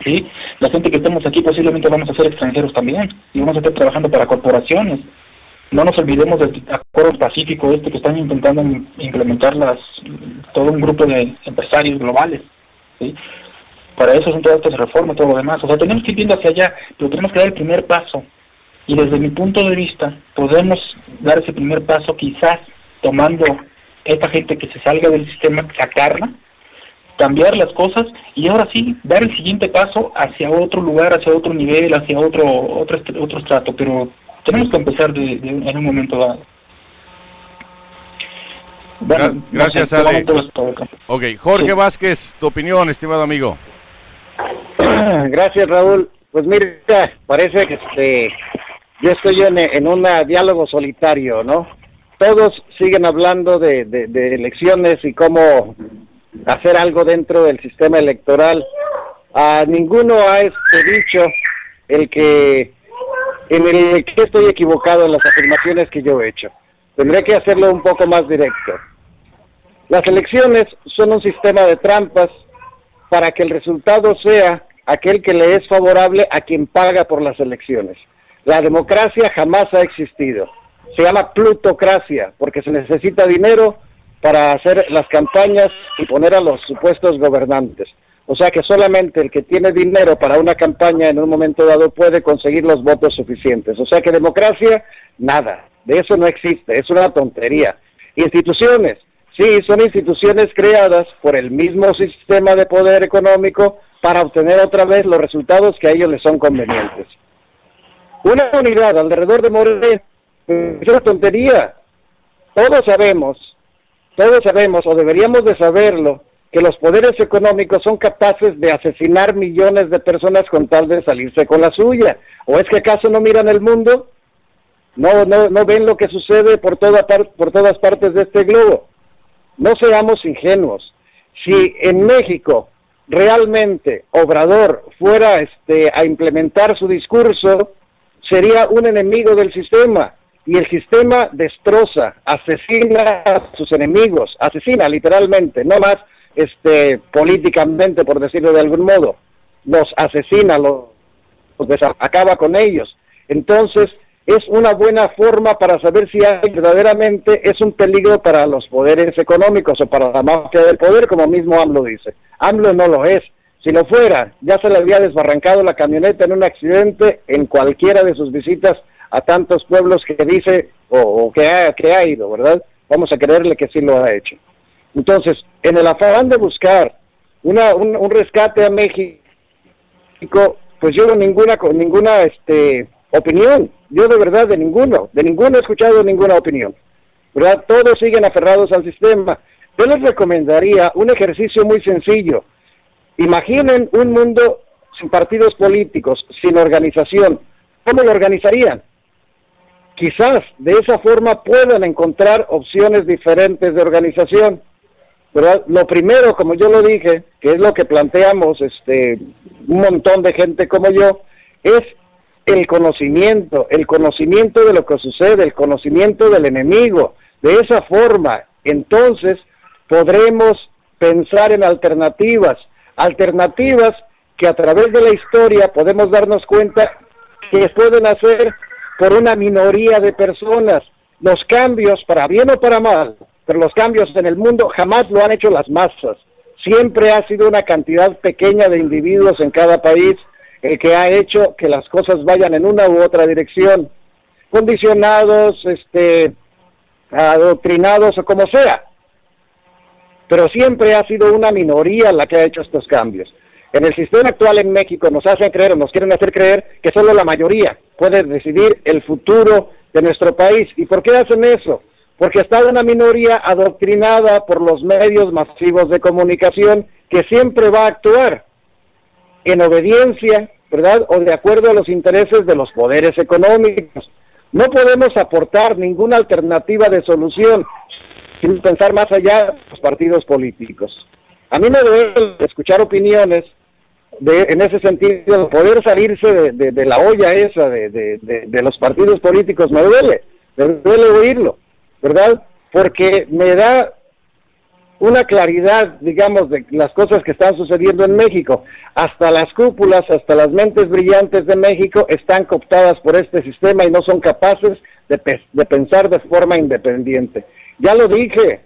¿Sí? La gente que estamos aquí posiblemente vamos a ser extranjeros también, y vamos a estar trabajando para corporaciones. No nos olvidemos del acuerdo pacífico que están intentando implementar todo un grupo de empresarios globales. ¿Sí? Para eso son todas estas reformas, todo lo demás. O sea, tenemos que ir viendo hacia allá, pero tenemos que dar el primer paso. Y desde mi punto de vista, podemos dar ese primer paso quizás tomando esta gente que se salga del sistema, sacarla, cambiar las cosas y ahora sí, dar el siguiente paso hacia otro lugar, hacia otro nivel, hacia otro estrato. Pero tenemos que empezar en un momento dado. Bueno, gracias, Ale. Ok, Jorge Vázquez, tu opinión, estimado amigo. Gracias, Raúl. Pues mira, parece que yo estoy en un diálogo solitario, ¿no? Todos siguen hablando de elecciones y cómo hacer algo dentro del sistema electoral. Ninguno ha dicho en el que estoy equivocado en las afirmaciones que yo he hecho. Tendré que hacerlo un poco más directo. Las elecciones son un sistema de trampas para que el resultado sea aquel que le es favorable a quien paga por las elecciones. La democracia jamás ha existido. Se llama plutocracia, porque se necesita dinero para hacer las campañas y poner a los supuestos gobernantes. O sea que solamente el que tiene dinero para una campaña en un momento dado puede conseguir los votos suficientes. O sea que democracia, nada. De eso no existe, es una tontería. Instituciones, sí, son instituciones creadas por el mismo sistema de poder económico para obtener otra vez los resultados que a ellos les son convenientes. Una unidad alrededor de Morena es una tontería. Todos sabemos, o deberíamos de saberlo, que los poderes económicos son capaces de asesinar millones de personas con tal de salirse con la suya. ¿O es que acaso no miran el mundo? ¿No ven lo que sucede por todas partes de este globo? No seamos ingenuos. Si en México realmente Obrador fuera a implementar su discurso, sería un enemigo del sistema. y el sistema destroza, asesina a sus enemigos, asesina literalmente, no más políticamente, por decirlo de algún modo, los asesina, acaba con ellos. Entonces, es una buena forma para saber si verdaderamente es un peligro para los poderes económicos o para la mafia del poder, como mismo AMLO dice. AMLO no lo es. Si lo fuera, ya se le había desbarrancado la camioneta en un accidente en cualquiera de sus visitas a tantos pueblos que dice que ha ido, ¿verdad? Vamos a creerle que sí lo ha hecho. Entonces, en el afán de buscar un rescate a México, pues yo ninguna opinión, yo de verdad de ninguno he escuchado ninguna opinión, ¿verdad? Todos siguen aferrados al sistema. Yo les recomendaría un ejercicio muy sencillo. Imaginen un mundo sin partidos políticos, sin organización. ¿Cómo lo organizarían? Quizás de esa forma puedan encontrar opciones diferentes de organización, ¿verdad? Lo primero, como yo lo dije, que es lo que planteamos un montón de gente como yo, es el conocimiento de lo que sucede, el conocimiento del enemigo. De esa forma, entonces, podremos pensar en alternativas que a través de la historia podemos darnos cuenta que pueden hacer por una minoría de personas. Los cambios, para bien o para mal, pero los cambios en el mundo jamás lo han hecho las masas. Siempre ha sido una cantidad pequeña de individuos en cada país el que ha hecho que las cosas vayan en una u otra dirección, condicionados, adoctrinados o como sea. Pero siempre ha sido una minoría la que ha hecho estos cambios. En el sistema actual en México nos hacen creer o nos quieren hacer creer que solo la mayoría puede decidir el futuro de nuestro país. ¿Y por qué hacen eso? Porque está una minoría adoctrinada por los medios masivos de comunicación que siempre va a actuar en obediencia, ¿verdad? O de acuerdo a los intereses de los poderes económicos. No podemos aportar ninguna alternativa de solución sin pensar más allá de los partidos políticos. A mí me duele escuchar opiniones en ese sentido, poder salirse de la olla esa de los partidos políticos, me duele oírlo, ¿verdad? Porque me da una claridad, digamos, de las cosas que están sucediendo en México. Hasta las cúpulas, hasta las mentes brillantes de México están cooptadas por este sistema y no son capaces de pensar de forma independiente. Ya lo dije,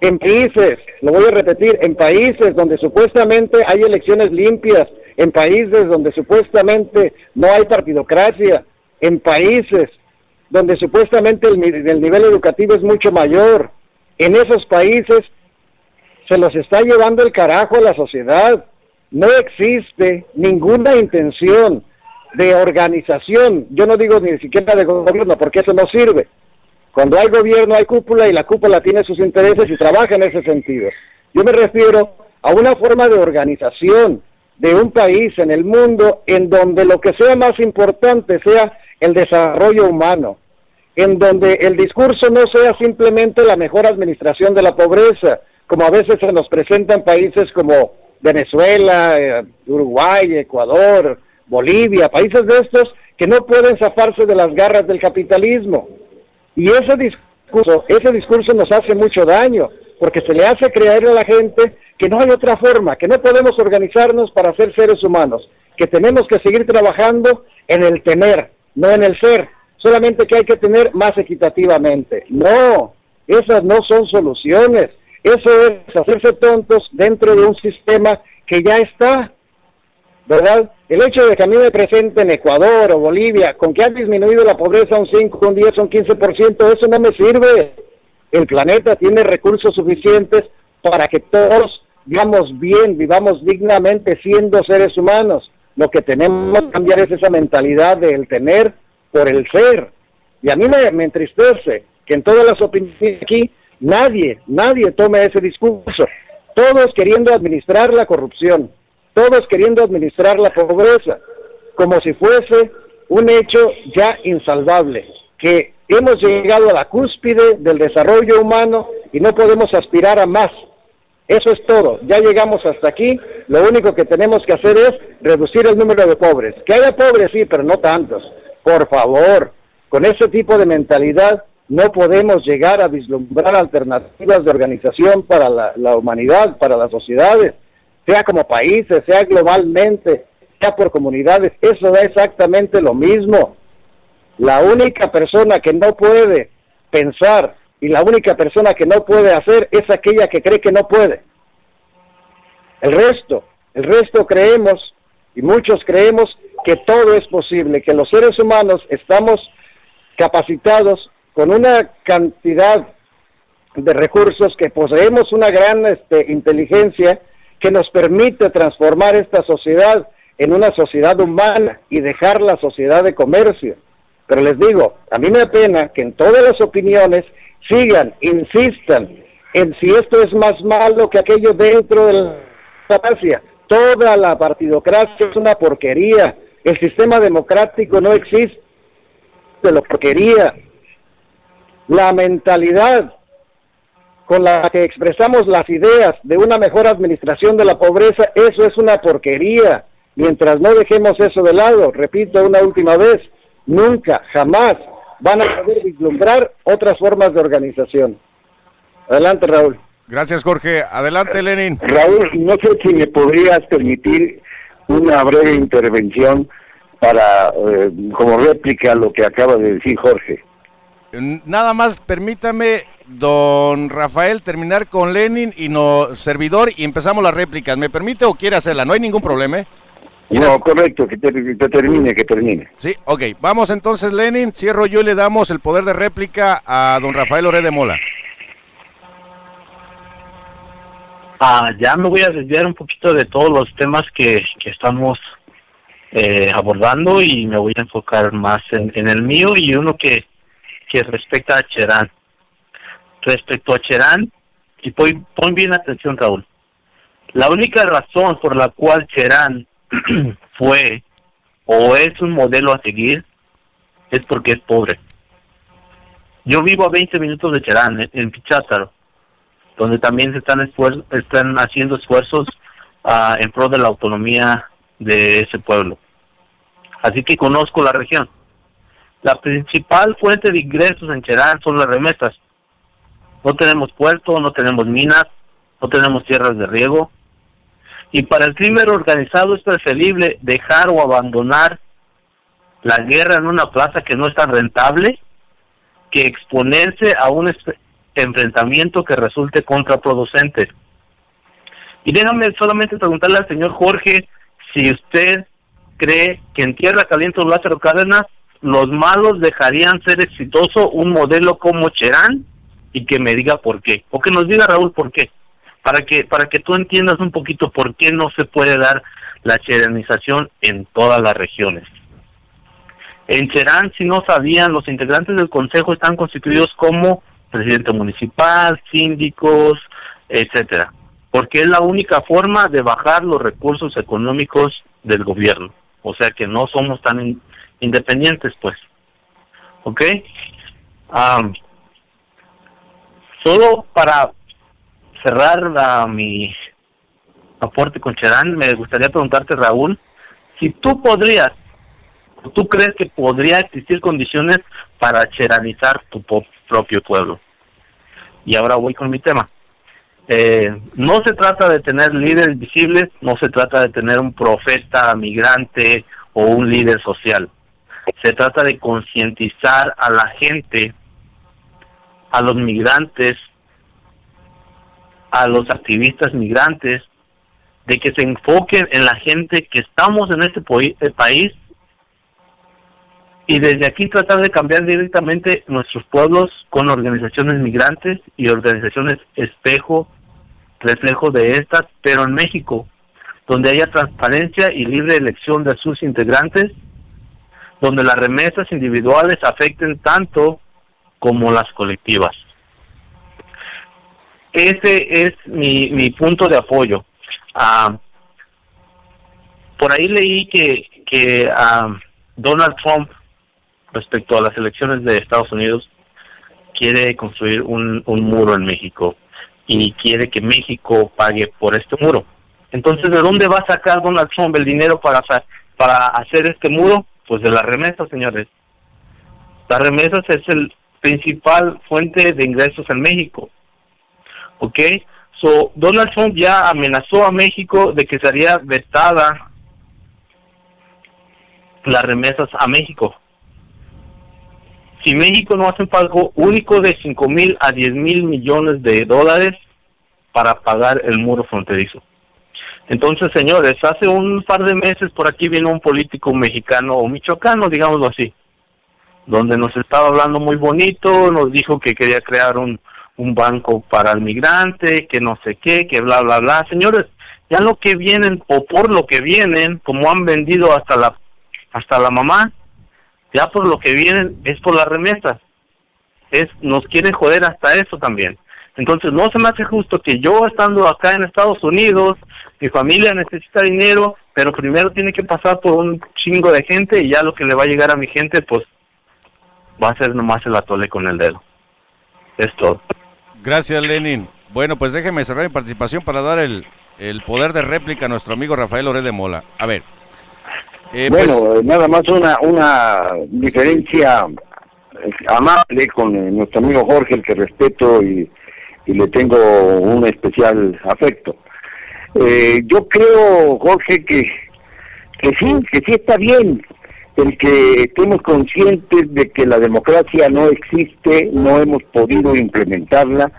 en países, lo voy a repetir, en países donde supuestamente hay elecciones limpias, en países donde supuestamente no hay partidocracia, en países donde supuestamente el nivel educativo es mucho mayor, en esos países se los está llevando el carajo a la sociedad. No existe ninguna intención de organización, yo no digo ni siquiera de gobierno, porque eso no sirve. Cuando hay gobierno hay cúpula y la cúpula tiene sus intereses y trabaja en ese sentido. Yo me refiero a una forma de organización de un país en el mundo en donde lo que sea más importante sea el desarrollo humano, en donde el discurso no sea simplemente la mejor administración de la pobreza, como a veces se nos presenta en países como Venezuela, Uruguay, Ecuador, Bolivia, países de estos que no pueden zafarse de las garras del capitalismo. Y ese discurso nos hace mucho daño, porque se le hace creer a la gente que no hay otra forma, que no podemos organizarnos para ser seres humanos, que tenemos que seguir trabajando en el tener, no en el ser, solamente que hay que tener más equitativamente. No, esas no son soluciones, eso es hacerse tontos dentro de un sistema que ya está, ¿verdad? El hecho de que a mí me presente en Ecuador o Bolivia, con que ha disminuido la pobreza un 5, un 10, un 15%, eso no me sirve. El planeta tiene recursos suficientes para que todos vivamos bien, vivamos dignamente siendo seres humanos. Lo que tenemos que cambiar es esa mentalidad del tener por el ser. Y a mí me entristece que en todas las opiniones aquí nadie tome ese discurso. Todos queriendo administrar la corrupción, todos queriendo administrar la pobreza, como si fuese un hecho ya insalvable, que hemos llegado a la cúspide del desarrollo humano y no podemos aspirar a más. Eso es todo, ya llegamos hasta aquí, lo único que tenemos que hacer es reducir el número de pobres. Que haya pobres, sí, pero no tantos. Por favor, con ese tipo de mentalidad no podemos llegar a vislumbrar alternativas de organización para la humanidad, para las sociedades, sea como países, sea globalmente, sea por comunidades. Eso da exactamente lo mismo. La única persona que no puede pensar y la única persona que no puede hacer es aquella que cree que no puede. El resto creemos, y muchos creemos, que todo es posible, que los seres humanos estamos capacitados con una cantidad de recursos, que poseemos una gran inteligencia que nos permite transformar esta sociedad en una sociedad humana y dejar la sociedad de comercio. Pero les digo, a mí me da pena que en todas las opiniones insistan en si esto es más malo que aquello dentro de la democracia. Toda la partidocracia es una porquería. El sistema democrático no existe, de la porquería. La mentalidad con la que expresamos las ideas de una mejor administración de la pobreza, eso es una porquería. Mientras no dejemos eso de lado, repito una última vez, nunca, jamás van a poder vislumbrar otras formas de organización. Adelante, Raúl. Gracias, Jorge. Adelante, Lenin. Raúl, no sé si me podrías permitir una breve intervención para como réplica a lo que acaba de decir Jorge. Nada más permítame, don Rafael, terminar con Lenin y servidor y empezamos las réplicas. ¿Me permite o quiere hacerla? No hay ningún problema, ¿eh? No, correcto, que termine. Sí, ok. Vamos entonces, Lenin, cierro yo y le damos el poder de réplica a don Rafael Loret de Mola. Ya me voy a desviar un poquito de todos los temas que estamos abordando y me voy a enfocar más en el mío y uno que respecta a Cherán. Respecto a Cherán, y pon bien atención, Raúl, la única razón por la cual Cherán fue o es un modelo a seguir es porque es pobre. Yo vivo a 20 minutos de Cherán, en Pichátaro, donde también se están haciendo esfuerzos en pro de la autonomía de ese pueblo. Así que conozco la región. La principal fuente de ingresos en Cherán son las remesas. No tenemos puerto, no tenemos minas, no tenemos tierras de riego. Y para el crimen organizado es preferible dejar o abandonar la guerra en una plaza que no es tan rentable que exponerse a un enfrentamiento que resulte contraproducente. Y déjame solamente preguntarle al señor Jorge si usted cree que en Tierra Caliente o Lázaro Cárdenas los malos dejarían ser exitoso un modelo como Cherán, y que me diga por qué, o que nos diga Raúl por qué, para que tú entiendas un poquito por qué no se puede dar la cheranización en todas las regiones. En Cherán, si no sabían, los integrantes del consejo están constituidos como presidente municipal, síndicos, etcétera, porque es la única forma de bajar los recursos económicos del gobierno, o sea que no somos tan independientes, pues. ¿Ok? Solo para cerrar mi aporte con Cherán, me gustaría preguntarte, Raúl, si tú crees que podría existir condiciones para cheranizar tu propio pueblo. Y ahora voy con mi tema. No se trata de tener líderes visibles, no se trata de tener un profeta migrante o un líder social. Se trata de concientizar a la gente, a los migrantes, a los activistas migrantes, de que se enfoquen en la gente que estamos en este país y desde aquí tratar de cambiar directamente nuestros pueblos con organizaciones migrantes y organizaciones reflejo de estas, pero en México, donde haya transparencia y libre elección de sus integrantes, donde las remesas individuales afecten tanto como las colectivas. Ese es mi punto de apoyo. Por ahí leí que Donald Trump, respecto a las elecciones de Estados Unidos, quiere construir un muro en México y quiere que México pague por este muro. Entonces, ¿de dónde va a sacar Donald Trump el dinero para hacer este muro? Pues de la remesa, señores. Las remesas es el principal fuente de ingresos en México. ¿Ok? So, Donald Trump ya amenazó a México de que sería vetada las remesas a México. Si México no hace un pago único de 5,000 a 10,000 millones de dólares para pagar el muro fronterizo. Entonces, señores, hace un par de meses por aquí vino un político mexicano o michoacano, digámoslo así, donde nos estaba hablando muy bonito, nos dijo que quería crear un banco para el migrante, que no sé qué, que bla, bla, bla. Señores, ya lo que vienen, o por lo que vienen, como han vendido hasta la mamá, ya por lo que vienen es por las remesas. Nos quieren joder hasta eso también. Entonces no se me hace justo que yo, estando acá en Estados Unidos, mi familia necesita dinero, pero primero tiene que pasar por un chingo de gente, y ya lo que le va a llegar a mi gente, pues va a ser nomás el atole con el dedo. Es todo. Gracias, Lenin. Bueno, pues déjeme cerrar mi participación para dar el poder de réplica a nuestro amigo Rafael Loret de Mola. A ver. Bueno, nada más una diferencia amable con nuestro amigo Jorge, el que respeto y le tengo un especial afecto. Yo creo, Jorge, que sí está bien el que estemos conscientes de que la democracia no existe, no hemos podido implementarla,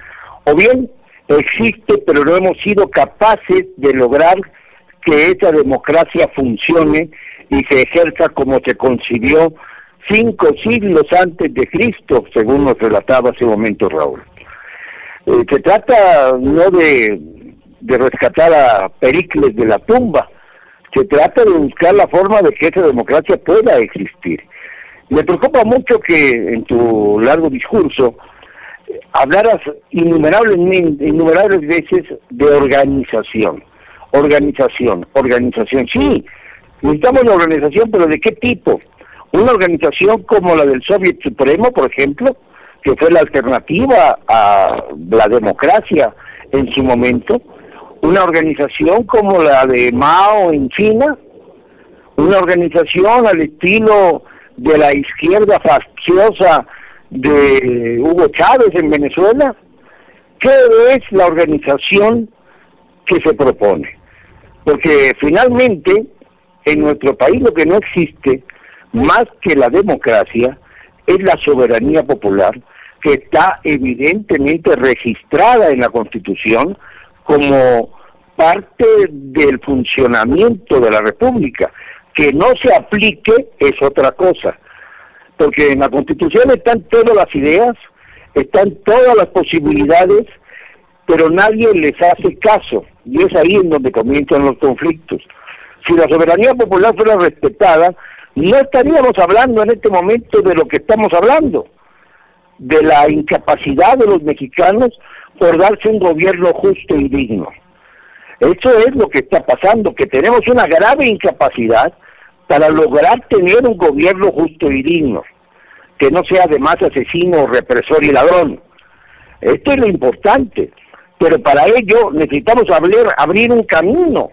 o bien existe pero no hemos sido capaces de lograr que esa democracia funcione y se ejerza como se concibió 5 siglos antes de Cristo, según nos relataba hace un momento Raúl. Se trata no de rescatar a Pericles de la tumba, se trata de buscar la forma de que esa democracia pueda existir. Me preocupa mucho que en tu largo discurso hablaras innumerables veces de organización. Sí, necesitamos una organización, pero ¿de qué tipo? Una organización como la del Soviet Supremo, por ejemplo, que fue la alternativa a la democracia en su momento. Una organización como la de Mao en China, una organización al estilo de la izquierda facciosa de Hugo Chávez en Venezuela. ¿Qué es la organización que se propone? Porque finalmente en nuestro país lo que no existe más que la democracia es la soberanía popular, que está evidentemente registrada en la Constitución como parte del funcionamiento de la República. Que no se aplique es otra cosa, porque en la Constitución están todas las ideas, están todas las posibilidades, pero nadie les hace caso, y es ahí en donde comienzan los conflictos. Si la soberanía popular fuera respetada, no estaríamos hablando en este momento de lo que estamos hablando, de la incapacidad de los mexicanos por darse un gobierno justo y digno. Eso es lo que está pasando, que tenemos una grave incapacidad para lograr tener un gobierno justo y digno, que no sea además asesino, represor y ladrón. Esto es lo importante, pero para ello necesitamos abrir un camino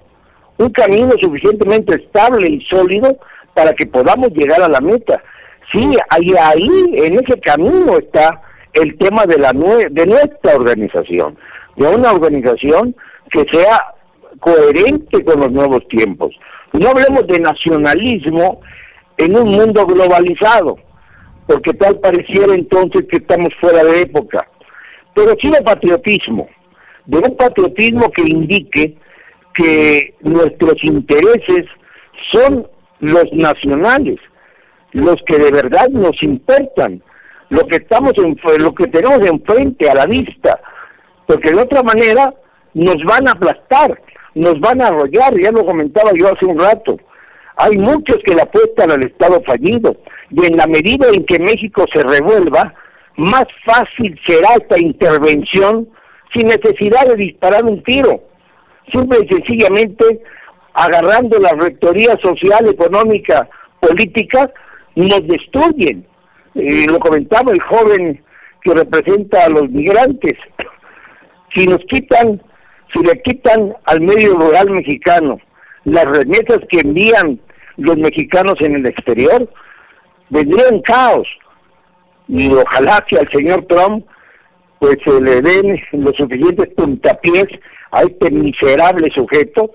suficientemente estable y sólido para que podamos llegar a la meta. Sí, ahí en ese camino está el tema de nuestra organización, de una organización que sea coherente con los nuevos tiempos. No hablemos de nacionalismo en un mundo globalizado, porque tal pareciera entonces que estamos fuera de época, pero sí de patriotismo, de un patriotismo que indique que nuestros intereses son los nacionales, los que de verdad nos importan, lo que tenemos enfrente a la vista, porque de otra manera nos van a aplastar, nos van a arrollar. Ya lo comentaba yo hace un rato, hay muchos que le apuestan al Estado fallido, y en la medida en que México se revuelva, más fácil será esta intervención sin necesidad de disparar un tiro, simple y sencillamente agarrando la rectoría social, económica, política, nos destruyen. Lo comentaba el joven que representa a los migrantes. Si le quitan al medio rural mexicano las remesas que envían los mexicanos en el exterior, vendría un caos, y ojalá que al señor Trump pues se le den los suficientes puntapiés a este miserable sujeto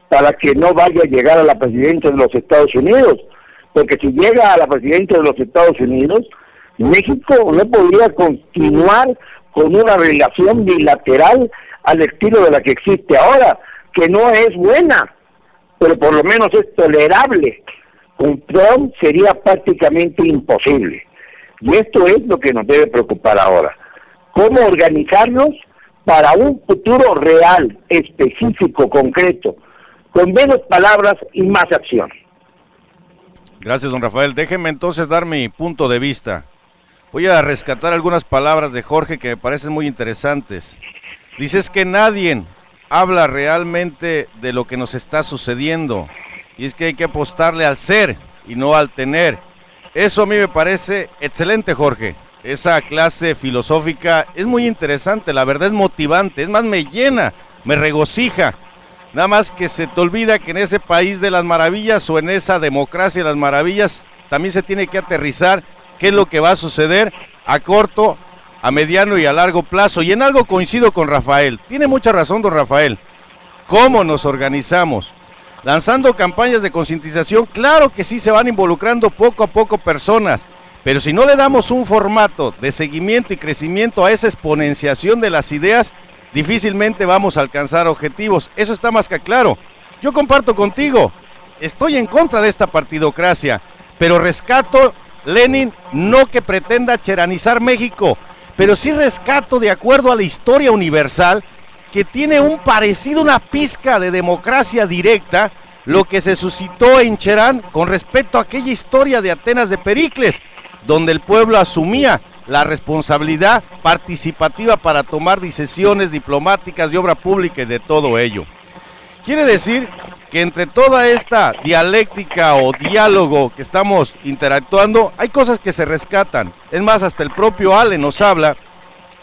para que no vaya a llegar a la presidencia de los Estados Unidos, porque si llega a la presidencia de los Estados Unidos, México no podría continuar con una relación bilateral al estilo de la que existe ahora, que no es buena, pero por lo menos es tolerable. Con Trump sería prácticamente imposible. Y esto es lo que nos debe preocupar ahora. ¿Cómo organizarnos para un futuro real, específico, concreto, con menos palabras y más acción? Gracias, don Rafael. Déjeme entonces dar mi punto de vista. Voy a rescatar algunas palabras de Jorge que me parecen muy interesantes. Dices que nadie habla realmente de lo que nos está sucediendo, y es que hay que apostarle al ser y no al tener. Eso a mí me parece excelente, Jorge. Esa clase filosófica es muy interesante, la verdad es motivante, es más, me llena, me regocija. Nada más que se te olvida que en ese país de las maravillas o en esa democracia de las maravillas también se tiene que aterrizar qué es lo que va a suceder a corto, a mediano y a largo plazo. Y en algo coincido con Rafael, tiene mucha razón don Rafael. ¿Cómo nos organizamos? Lanzando campañas de concientización, claro que sí se van involucrando poco a poco personas, pero si no le damos un formato de seguimiento y crecimiento a esa exponenciación de las ideas, difícilmente vamos a alcanzar objetivos. Eso está más que claro. Yo comparto contigo, estoy en contra de esta partidocracia, pero rescato Lenin, no que pretenda cheranizar México, pero sí rescato, de acuerdo a la historia universal, que tiene un parecido, una pizca de democracia directa, lo que se suscitó en Cherán con respecto a aquella historia de Atenas de Pericles, donde el pueblo asumía la responsabilidad participativa para tomar decisiones diplomáticas, de obra pública y de todo ello. Quiere decir que entre toda esta dialéctica o diálogo que estamos interactuando, hay cosas que se rescatan. Es más, hasta el propio Ale nos habla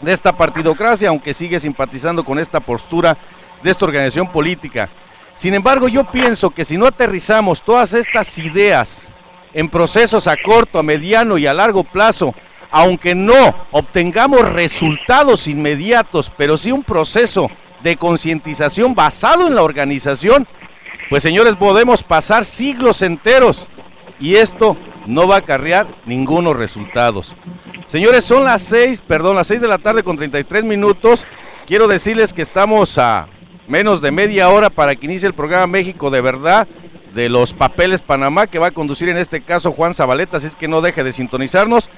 de esta partidocracia, aunque sigue simpatizando con esta postura de esta organización política. Sin embargo, yo pienso que si no aterrizamos todas estas ideas en procesos a corto, a mediano y a largo plazo, aunque no obtengamos resultados inmediatos, pero sí un proceso de concientización basado en la organización, pues señores, podemos pasar siglos enteros y esto no va a acarrear ningunos resultados. Señores, son las 6 de la tarde con 33 minutos. Quiero decirles que estamos a menos de media hora para que inicie el programa México de Verdad de los Papeles Panamá, que va a conducir en este caso Juan Zabaleta, así es que no deje de sintonizarnos.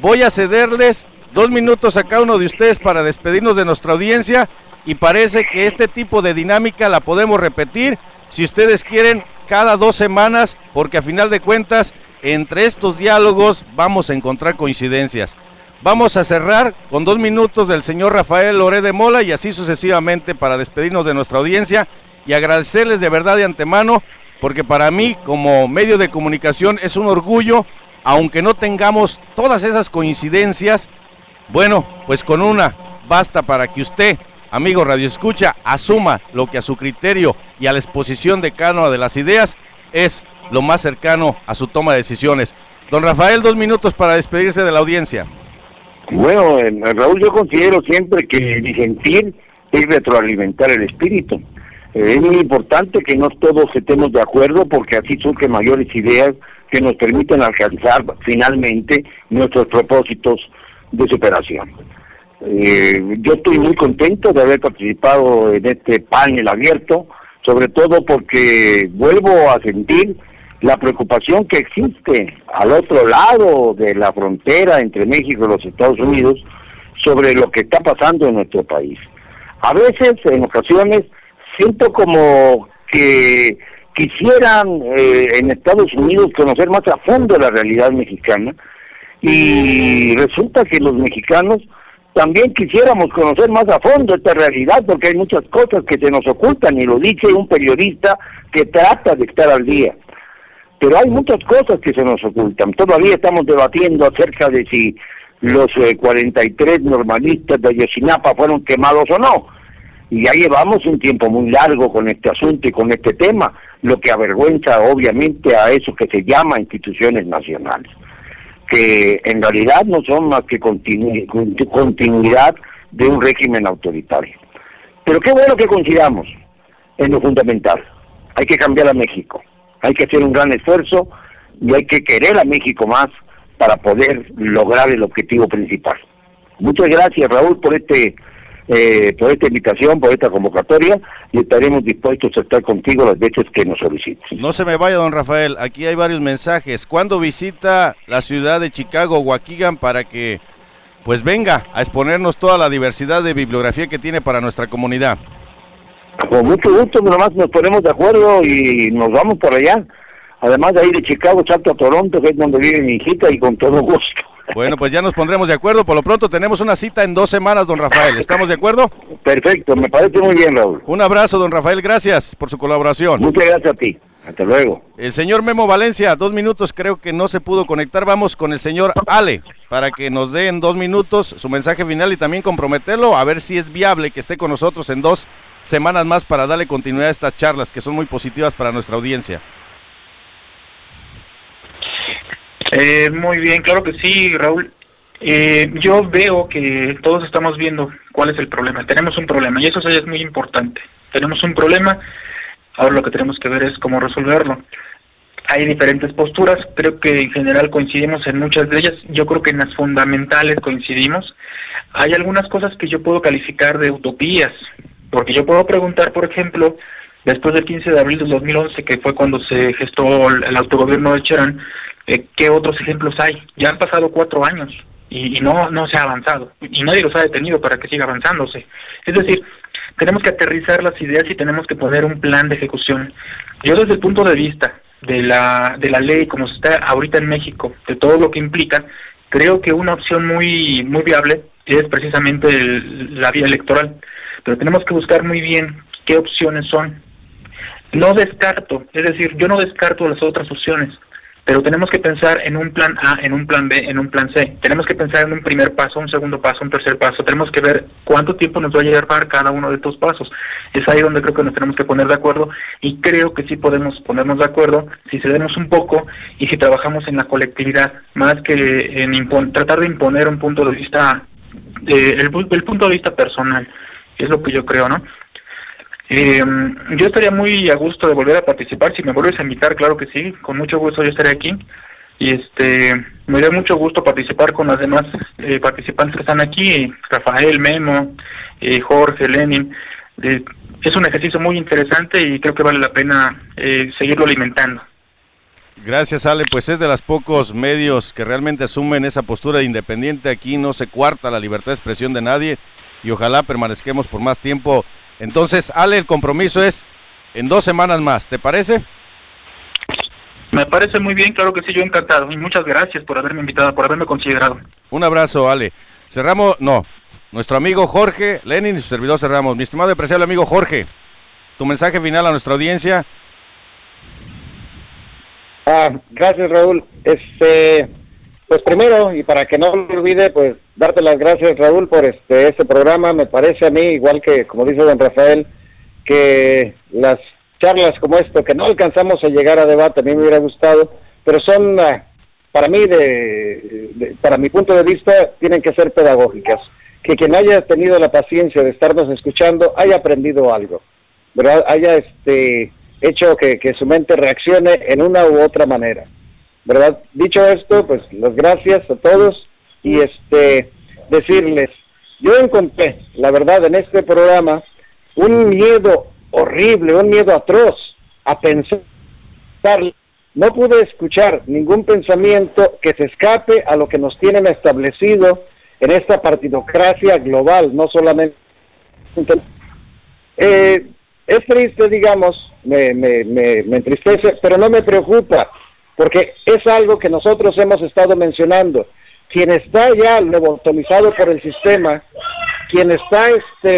Voy a cederles 2 minutos a cada uno de ustedes para despedirnos de nuestra audiencia, y parece que este tipo de dinámica la podemos repetir, si ustedes quieren, cada 2 semanas, porque a final de cuentas, entre estos diálogos vamos a encontrar coincidencias. Vamos a cerrar con 2 minutos del señor Rafael Loret de Mola y así sucesivamente para despedirnos de nuestra audiencia y agradecerles de verdad de antemano, porque para mí como medio de comunicación es un orgullo, aunque no tengamos todas esas coincidencias, bueno, pues con una basta para que usted, amigo Radio Escucha, asuma lo que a su criterio y a la exposición de cada una de las ideas es lo más cercano a su toma de decisiones. Don Rafael, 2 minutos para despedirse de la audiencia. Bueno, Raúl, yo considero siempre que disentir es retroalimentar el espíritu. Es muy importante que no todos estemos de acuerdo, porque así surgen mayores ideas que nos permiten alcanzar finalmente nuestros propósitos de superación. Yo estoy muy contento de haber participado en este panel abierto, sobre todo porque vuelvo a sentir la preocupación que existe al otro lado de la frontera entre México y los Estados Unidos sobre lo que está pasando en nuestro país. A veces, en ocasiones, siento como que quisieran en Estados Unidos conocer más a fondo la realidad mexicana, y resulta que los mexicanos también quisiéramos conocer más a fondo esta realidad, porque hay muchas cosas que se nos ocultan, y lo dice un periodista que trata de estar al día. Pero hay muchas cosas que se nos ocultan. Todavía estamos debatiendo acerca de si los 43 normalistas de Ayotzinapa fueron quemados o no. Y ya llevamos un tiempo muy largo con este asunto y con este tema, lo que avergüenza obviamente a eso que se llama instituciones nacionales. que en realidad no son más que continuidad de un régimen autoritario. Pero qué bueno que coincidamos en lo fundamental. Hay que cambiar a México, hay que hacer un gran esfuerzo y hay que querer a México más para poder lograr el objetivo principal. Muchas gracias, Raúl, por esta invitación, por esta convocatoria, y estaremos dispuestos a estar contigo las veces que nos solicites. No se me vaya, don Rafael, aquí hay varios mensajes. ¿Cuándo visita la ciudad de Chicago, Waukegan, para que pues venga a exponernos toda la diversidad de bibliografía que tiene para nuestra comunidad? Con mucho gusto, nomás nos ponemos de acuerdo y nos vamos por allá. Además de ahí de Chicago, salto a Toronto, que es donde vive mi hijita, y con todo gusto. Bueno, pues ya nos pondremos de acuerdo. Por lo pronto tenemos una cita en 2 semanas, don Rafael. ¿Estamos de acuerdo? Perfecto, me parece muy bien, Raúl. Un abrazo, don Rafael. Gracias por su colaboración. Muchas gracias a ti. Hasta luego. El señor Memo Valencia, 2 minutos, creo que no se pudo conectar. Vamos con el señor Ale, para que nos dé en 2 minutos su mensaje final y también comprometerlo a ver si es viable que esté con nosotros en 2 semanas más para darle continuidad a estas charlas que son muy positivas para nuestra audiencia. Muy bien, claro que sí, Raúl. Yo veo que todos estamos viendo cuál es el problema. Tenemos un problema y eso es muy importante. Tenemos un problema, ahora lo que tenemos que ver es cómo resolverlo. Hay diferentes posturas, creo que en general coincidimos en muchas de ellas. Yo creo que en las fundamentales coincidimos. Hay algunas cosas que yo puedo calificar de utopías, porque yo puedo preguntar, por ejemplo, después del 15 de abril del 2011, que fue cuando se gestó el autogobierno de Cherán, ¿qué otros ejemplos hay? Ya han pasado 4 años y no se ha avanzado, y nadie los ha detenido para que siga avanzándose. Es decir, tenemos que aterrizar las ideas y tenemos que poner un plan de ejecución. Yo desde el punto de vista de la ley como se está ahorita en México, de todo lo que implica, creo que una opción muy viable es precisamente la vía electoral, pero tenemos que buscar muy bien qué opciones son. No descarto, es decir, yo no descarto las otras opciones, pero tenemos que pensar en un plan A, en un plan B, en un plan C. Tenemos que pensar en un primer paso, un segundo paso, un tercer paso. Tenemos que ver cuánto tiempo nos va a llevar cada uno de estos pasos. Es ahí donde creo que nos tenemos que poner de acuerdo, y creo que sí podemos ponernos de acuerdo si cedemos un poco y si trabajamos en la colectividad, más que en tratar de imponer un punto de vista, el punto de vista personal. Es lo que yo creo, ¿no? Yo estaría muy a gusto de volver a participar. Si me vuelves a invitar, claro que sí, con mucho gusto yo estaré aquí. Y me da mucho gusto participar con las demás participantes que están aquí, Rafael, Memo, Jorge, Lenin. Es un ejercicio muy interesante y creo que vale la pena seguirlo alimentando. Gracias, Ale. Pues es de los pocos medios que realmente asumen esa postura de independiente. Aquí no se coarta la libertad de expresión de nadie y ojalá permanezcamos por más tiempo. Entonces, Ale, el compromiso es en 2 semanas más, ¿te parece? Me parece muy bien, claro que sí, yo encantado. Y muchas gracias por haberme invitado, por haberme considerado. Un abrazo, Ale. Nuestro amigo Jorge, Lenin y su servidor cerramos. Mi estimado y apreciable amigo Jorge, tu mensaje final a nuestra audiencia. Gracias, Raúl. Pues primero, y para que no me olvide, pues darte las gracias, Raúl, por este programa. Me parece a mí, igual que como dice don Rafael, que las charlas como esto, que no alcanzamos a llegar a debate, a mí me hubiera gustado, pero son, para mí, para mi punto de vista, tienen que ser pedagógicas. Que quien haya tenido la paciencia de estarnos escuchando haya aprendido algo, ¿verdad? Haya hecho que su mente reaccione en una u otra manera, ¿verdad? Dicho esto, pues las gracias a todos y decirles, yo encontré, la verdad, en este programa un miedo horrible, un miedo atroz a pensar. No pude escuchar ningún pensamiento que se escape a lo que nos tienen establecido en esta partidocracia global, no solamente. Es triste, digamos, me entristece, pero no me preocupa, porque es algo que nosotros hemos estado mencionando. Quien está ya lobotomizado por el sistema, quien está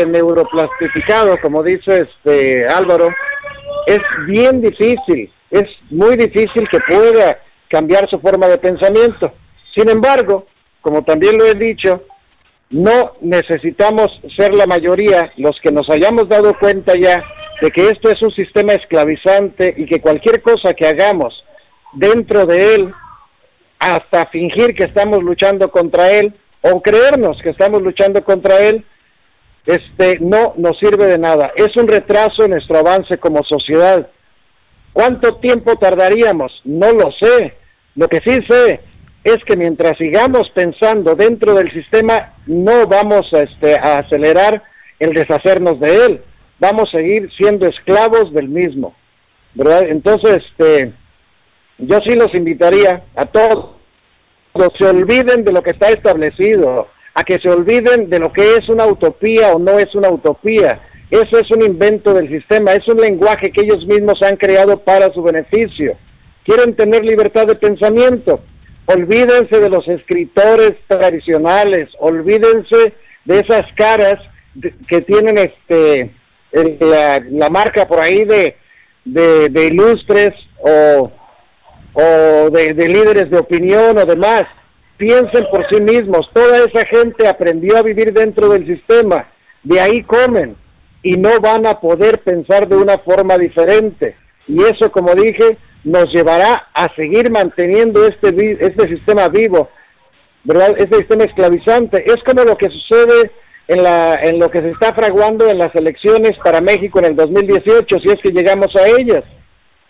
neuroplastificado, como dice Álvaro, es bien difícil, es muy difícil que pueda cambiar su forma de pensamiento. Sin embargo, como también lo he dicho, no necesitamos ser la mayoría los que nos hayamos dado cuenta ya de que esto es un sistema esclavizante y que cualquier cosa que hagamos dentro de él hasta fingir que estamos luchando contra él o creernos que estamos luchando contra él, no nos sirve de nada. Es un retraso en nuestro avance como sociedad. ¿Cuánto tiempo tardaríamos? No lo sé. Lo que sí sé es que mientras sigamos pensando dentro del sistema, no vamos a acelerar el deshacernos de él. Vamos a seguir siendo esclavos del mismo, ¿verdad? Entonces, yo sí los invitaría a todos que se olviden de lo que está establecido, a que se olviden de lo que es una utopía o no es una utopía. Eso es un invento del sistema, es un lenguaje que ellos mismos han creado para su beneficio. Quieren tener libertad de pensamiento. Olvídense de los escritores tradicionales, olvídense de esas caras que tienen la marca por ahí de ilustres o de líderes de opinión o demás. Piensen por sí mismos. Toda esa gente aprendió a vivir dentro del sistema, de ahí comen y no van a poder pensar de una forma diferente, y eso, como dije, nos llevará a seguir manteniendo este sistema vivo, ¿verdad? Este sistema esclavizante. Es como lo que sucede en lo que se está fraguando en las elecciones para México en el 2018, si es que llegamos a ellas,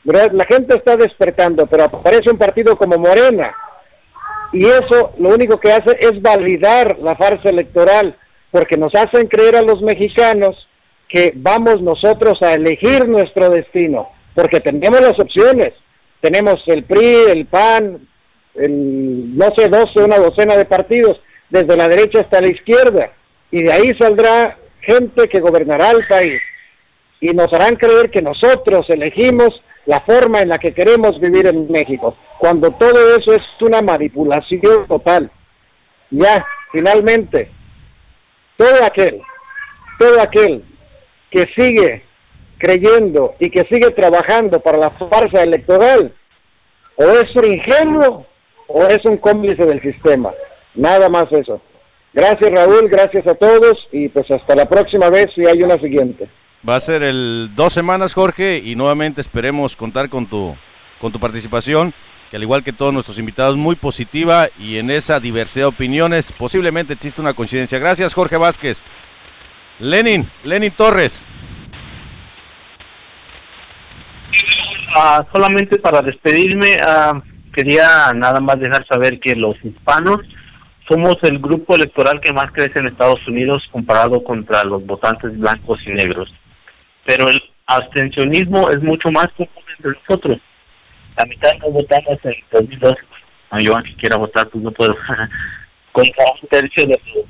¿verdad? La gente está despertando, pero aparece un partido como Morena, y eso lo único que hace es validar la farsa electoral, porque nos hacen creer a los mexicanos que vamos nosotros a elegir nuestro destino, porque tenemos las opciones. Tenemos el PRI, el PAN, una docena de partidos, desde la derecha hasta la izquierda, y de ahí saldrá gente que gobernará el país, y nos harán creer que nosotros elegimos la forma en la que queremos vivir en México, cuando todo eso es una manipulación total. Ya, finalmente, todo aquel que sigue creyendo y que sigue trabajando para la farsa electoral, o es un ingenuo o es un cómplice del sistema. Nada más eso. Gracias, Raúl, gracias a todos, y pues hasta la próxima vez si hay una siguiente. Va a ser 2 semanas, Jorge, y nuevamente esperemos contar con tu participación, que al igual que todos nuestros invitados, muy positiva, y en esa diversidad de opiniones posiblemente existe una coincidencia. Gracias, Jorge Vázquez. Lenin Torres. Solamente para despedirme, quería nada más dejar saber que los hispanos somos el grupo electoral que más crece en Estados Unidos comparado contra los votantes blancos y negros. Pero el abstencionismo es mucho más común entre nosotros. La mitad no votamos en 2012. Yo, aunque quiera votar, pues no puedo. Contra un tercio de los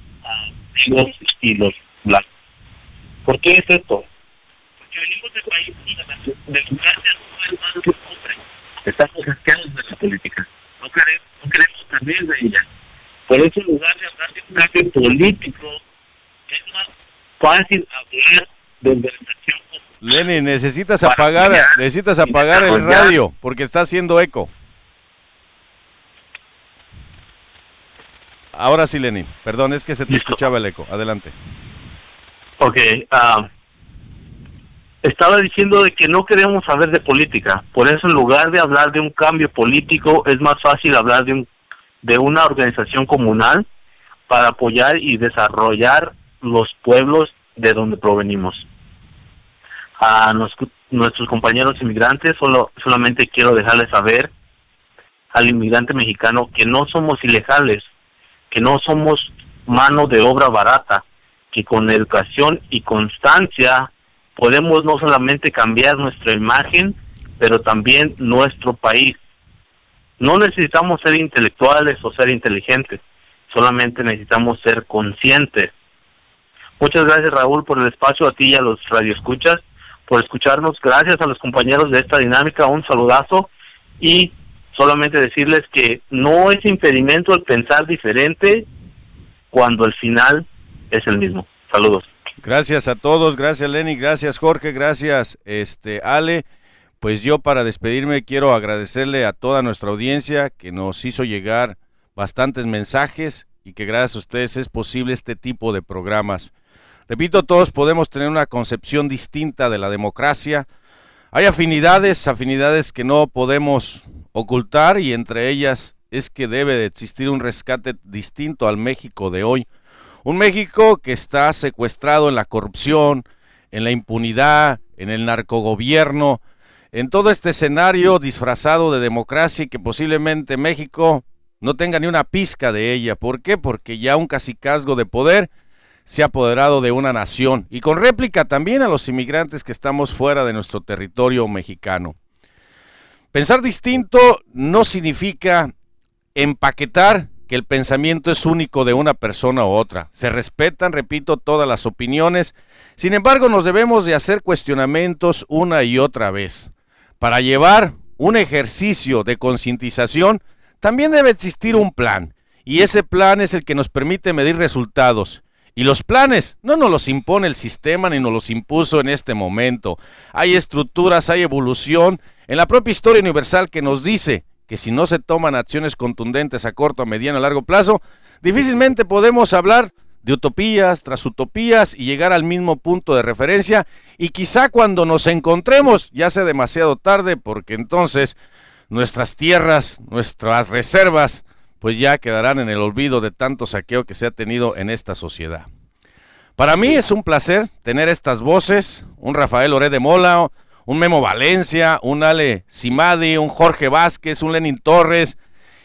negros y los blancos. ¿Por qué es esto? Porque venimos de países de lugar de más que hombres. Estamos asqueados de la política. No queremos salir de ella. Por eso, en lugar de hablar de un cambio político, es más fácil hablar de organización. Lenin, necesitas apagar el radio, porque está haciendo eco. Ahora sí, Lenin. Perdón, es que se te escuchaba el eco. Adelante. Ok, estaba diciendo de que no queremos saber de política. Por eso, en lugar de hablar de un cambio político, es más fácil hablar de una organización comunal para apoyar y desarrollar los pueblos de donde provenimos. A nuestros compañeros inmigrantes, solamente quiero dejarles saber al inmigrante mexicano que no somos ilegales, que no somos mano de obra barata, que con educación y constancia podemos no solamente cambiar nuestra imagen, pero también nuestro país. No necesitamos ser intelectuales o ser inteligentes, solamente necesitamos ser conscientes. Muchas gracias, Raúl, por el espacio, a ti y a los radioescuchas, por escucharnos. Gracias a los compañeros de esta dinámica, un saludazo, y solamente decirles que no es impedimento el pensar diferente cuando el final es el mismo. Saludos. Gracias a todos, gracias Lenny, gracias Jorge, gracias Ale. Pues yo, para despedirme, quiero agradecerle a toda nuestra audiencia que nos hizo llegar bastantes mensajes, y que gracias a ustedes es posible este tipo de programas. Repito, todos podemos tener una concepción distinta de la democracia. Hay afinidades que no podemos ocultar, y entre ellas es que debe de existir un rescate distinto al México de hoy. Un México que está secuestrado en la corrupción, en la impunidad, en el narcogobierno, en todo este escenario disfrazado de democracia y que posiblemente México no tenga ni una pizca de ella. ¿Por qué? Porque ya un cacicazgo de poder se ha apoderado de una nación y con réplica también a los inmigrantes que estamos fuera de nuestro territorio mexicano. Pensar distinto no significa empaquetar que el pensamiento es único de una persona u otra. Se respetan, repito, todas las opiniones. Sin embargo, nos debemos de hacer cuestionamientos una y otra vez. Para llevar un ejercicio de concientización, también debe existir un plan. Y ese plan es el que nos permite medir resultados. Y los planes no nos los impone el sistema ni nos los impuso en este momento. Hay estructuras, hay evolución en la propia historia universal que nos dice que si no se toman acciones contundentes a corto, a mediano, a largo plazo, difícilmente podemos hablar de utopías tras utopías y llegar al mismo punto de referencia, y quizá cuando nos encontremos ya sea demasiado tarde, porque entonces nuestras tierras, nuestras reservas, pues ya quedarán en el olvido de tanto saqueo que se ha tenido en esta sociedad. Para mí es un placer tener estas voces, un Rafael Loret de Mola, un Memo Valencia, un Ale Simadi, un Jorge Vázquez, un Lenin Torres,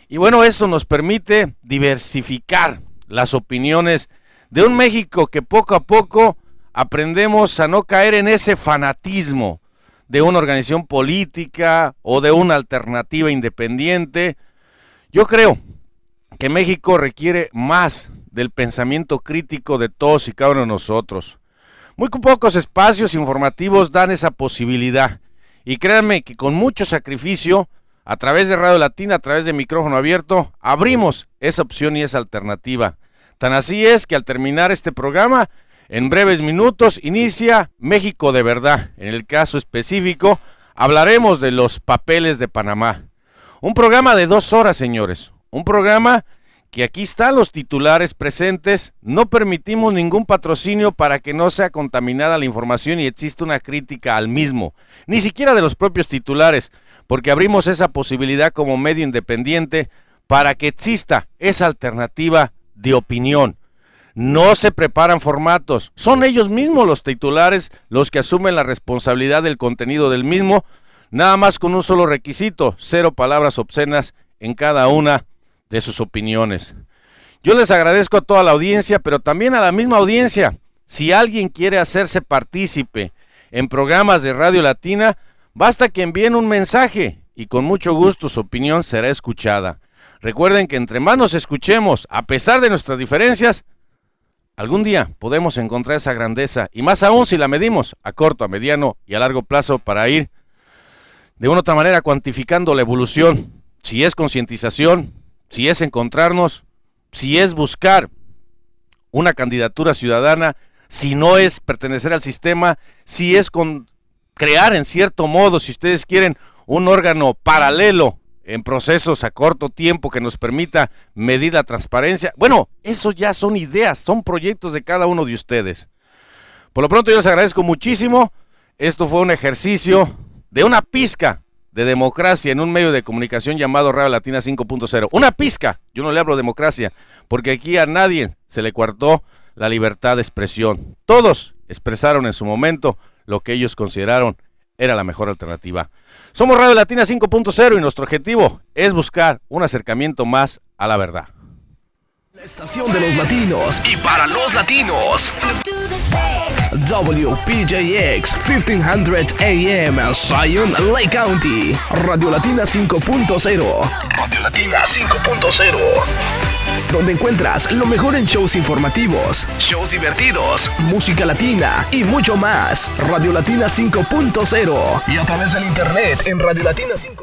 y bueno, esto nos permite diversificar las opiniones de un México que poco a poco aprendemos a no caer en ese fanatismo de una organización política o de una alternativa independiente. Yo creo que México requiere más del pensamiento crítico de todos y cada uno de nosotros. Muy pocos espacios informativos dan esa posibilidad, y créanme que con mucho sacrificio, a través de Radio Latina, a través de micrófono abierto, abrimos esa opción y esa alternativa. Tan así es que al terminar este programa, en breves minutos, inicia México de Verdad. En el caso específico, hablaremos de los papeles de Panamá. Un programa de 2 horas, señores. Un programa que aquí están los titulares presentes. No permitimos ningún patrocinio para que no sea contaminada la información y exista una crítica al mismo. Ni siquiera de los propios titulares, porque abrimos esa posibilidad como medio independiente para que exista esa alternativa de opinión. No se preparan formatos, son ellos mismos los titulares los que asumen la responsabilidad del contenido del mismo, nada más con un solo requisito: 0 palabras obscenas en cada una de sus opiniones. Yo les agradezco a toda la audiencia, pero también a la misma audiencia. Si alguien quiere hacerse partícipe en programas de Radio Latina, basta que envíen un mensaje y con mucho gusto su opinión será escuchada. Recuerden que entre más nos escuchemos, a pesar de nuestras diferencias, algún día podemos encontrar esa grandeza, y más aún si la medimos a corto, a mediano y a largo plazo, para ir de una u otra manera cuantificando la evolución. Si es concientización, si es encontrarnos, si es buscar una candidatura ciudadana, si no es pertenecer al sistema, si es crear en cierto modo, si ustedes quieren, un órgano paralelo en procesos a corto tiempo que nos permita medir la transparencia. Bueno, eso ya son ideas, son proyectos de cada uno de ustedes. Por lo pronto yo les agradezco muchísimo. Esto fue un ejercicio de una pizca de democracia en un medio de comunicación llamado Radio Latina 5.0. Una pizca, yo no le hablo de democracia, porque aquí a nadie se le coartó la libertad de expresión. Todos expresaron en su momento lo que ellos consideraron era la mejor alternativa. Somos Radio Latina 5.0 y nuestro objetivo es buscar un acercamiento más a la verdad. La estación de los latinos y para los latinos. WPJX 1500 AM, Zion, Lake County. Radio Latina 5.0. Radio Latina 5.0. Donde encuentras lo mejor en shows informativos, shows divertidos, música latina y mucho más. Radio Latina 5.0. Y a través del internet en Radio Latina 5.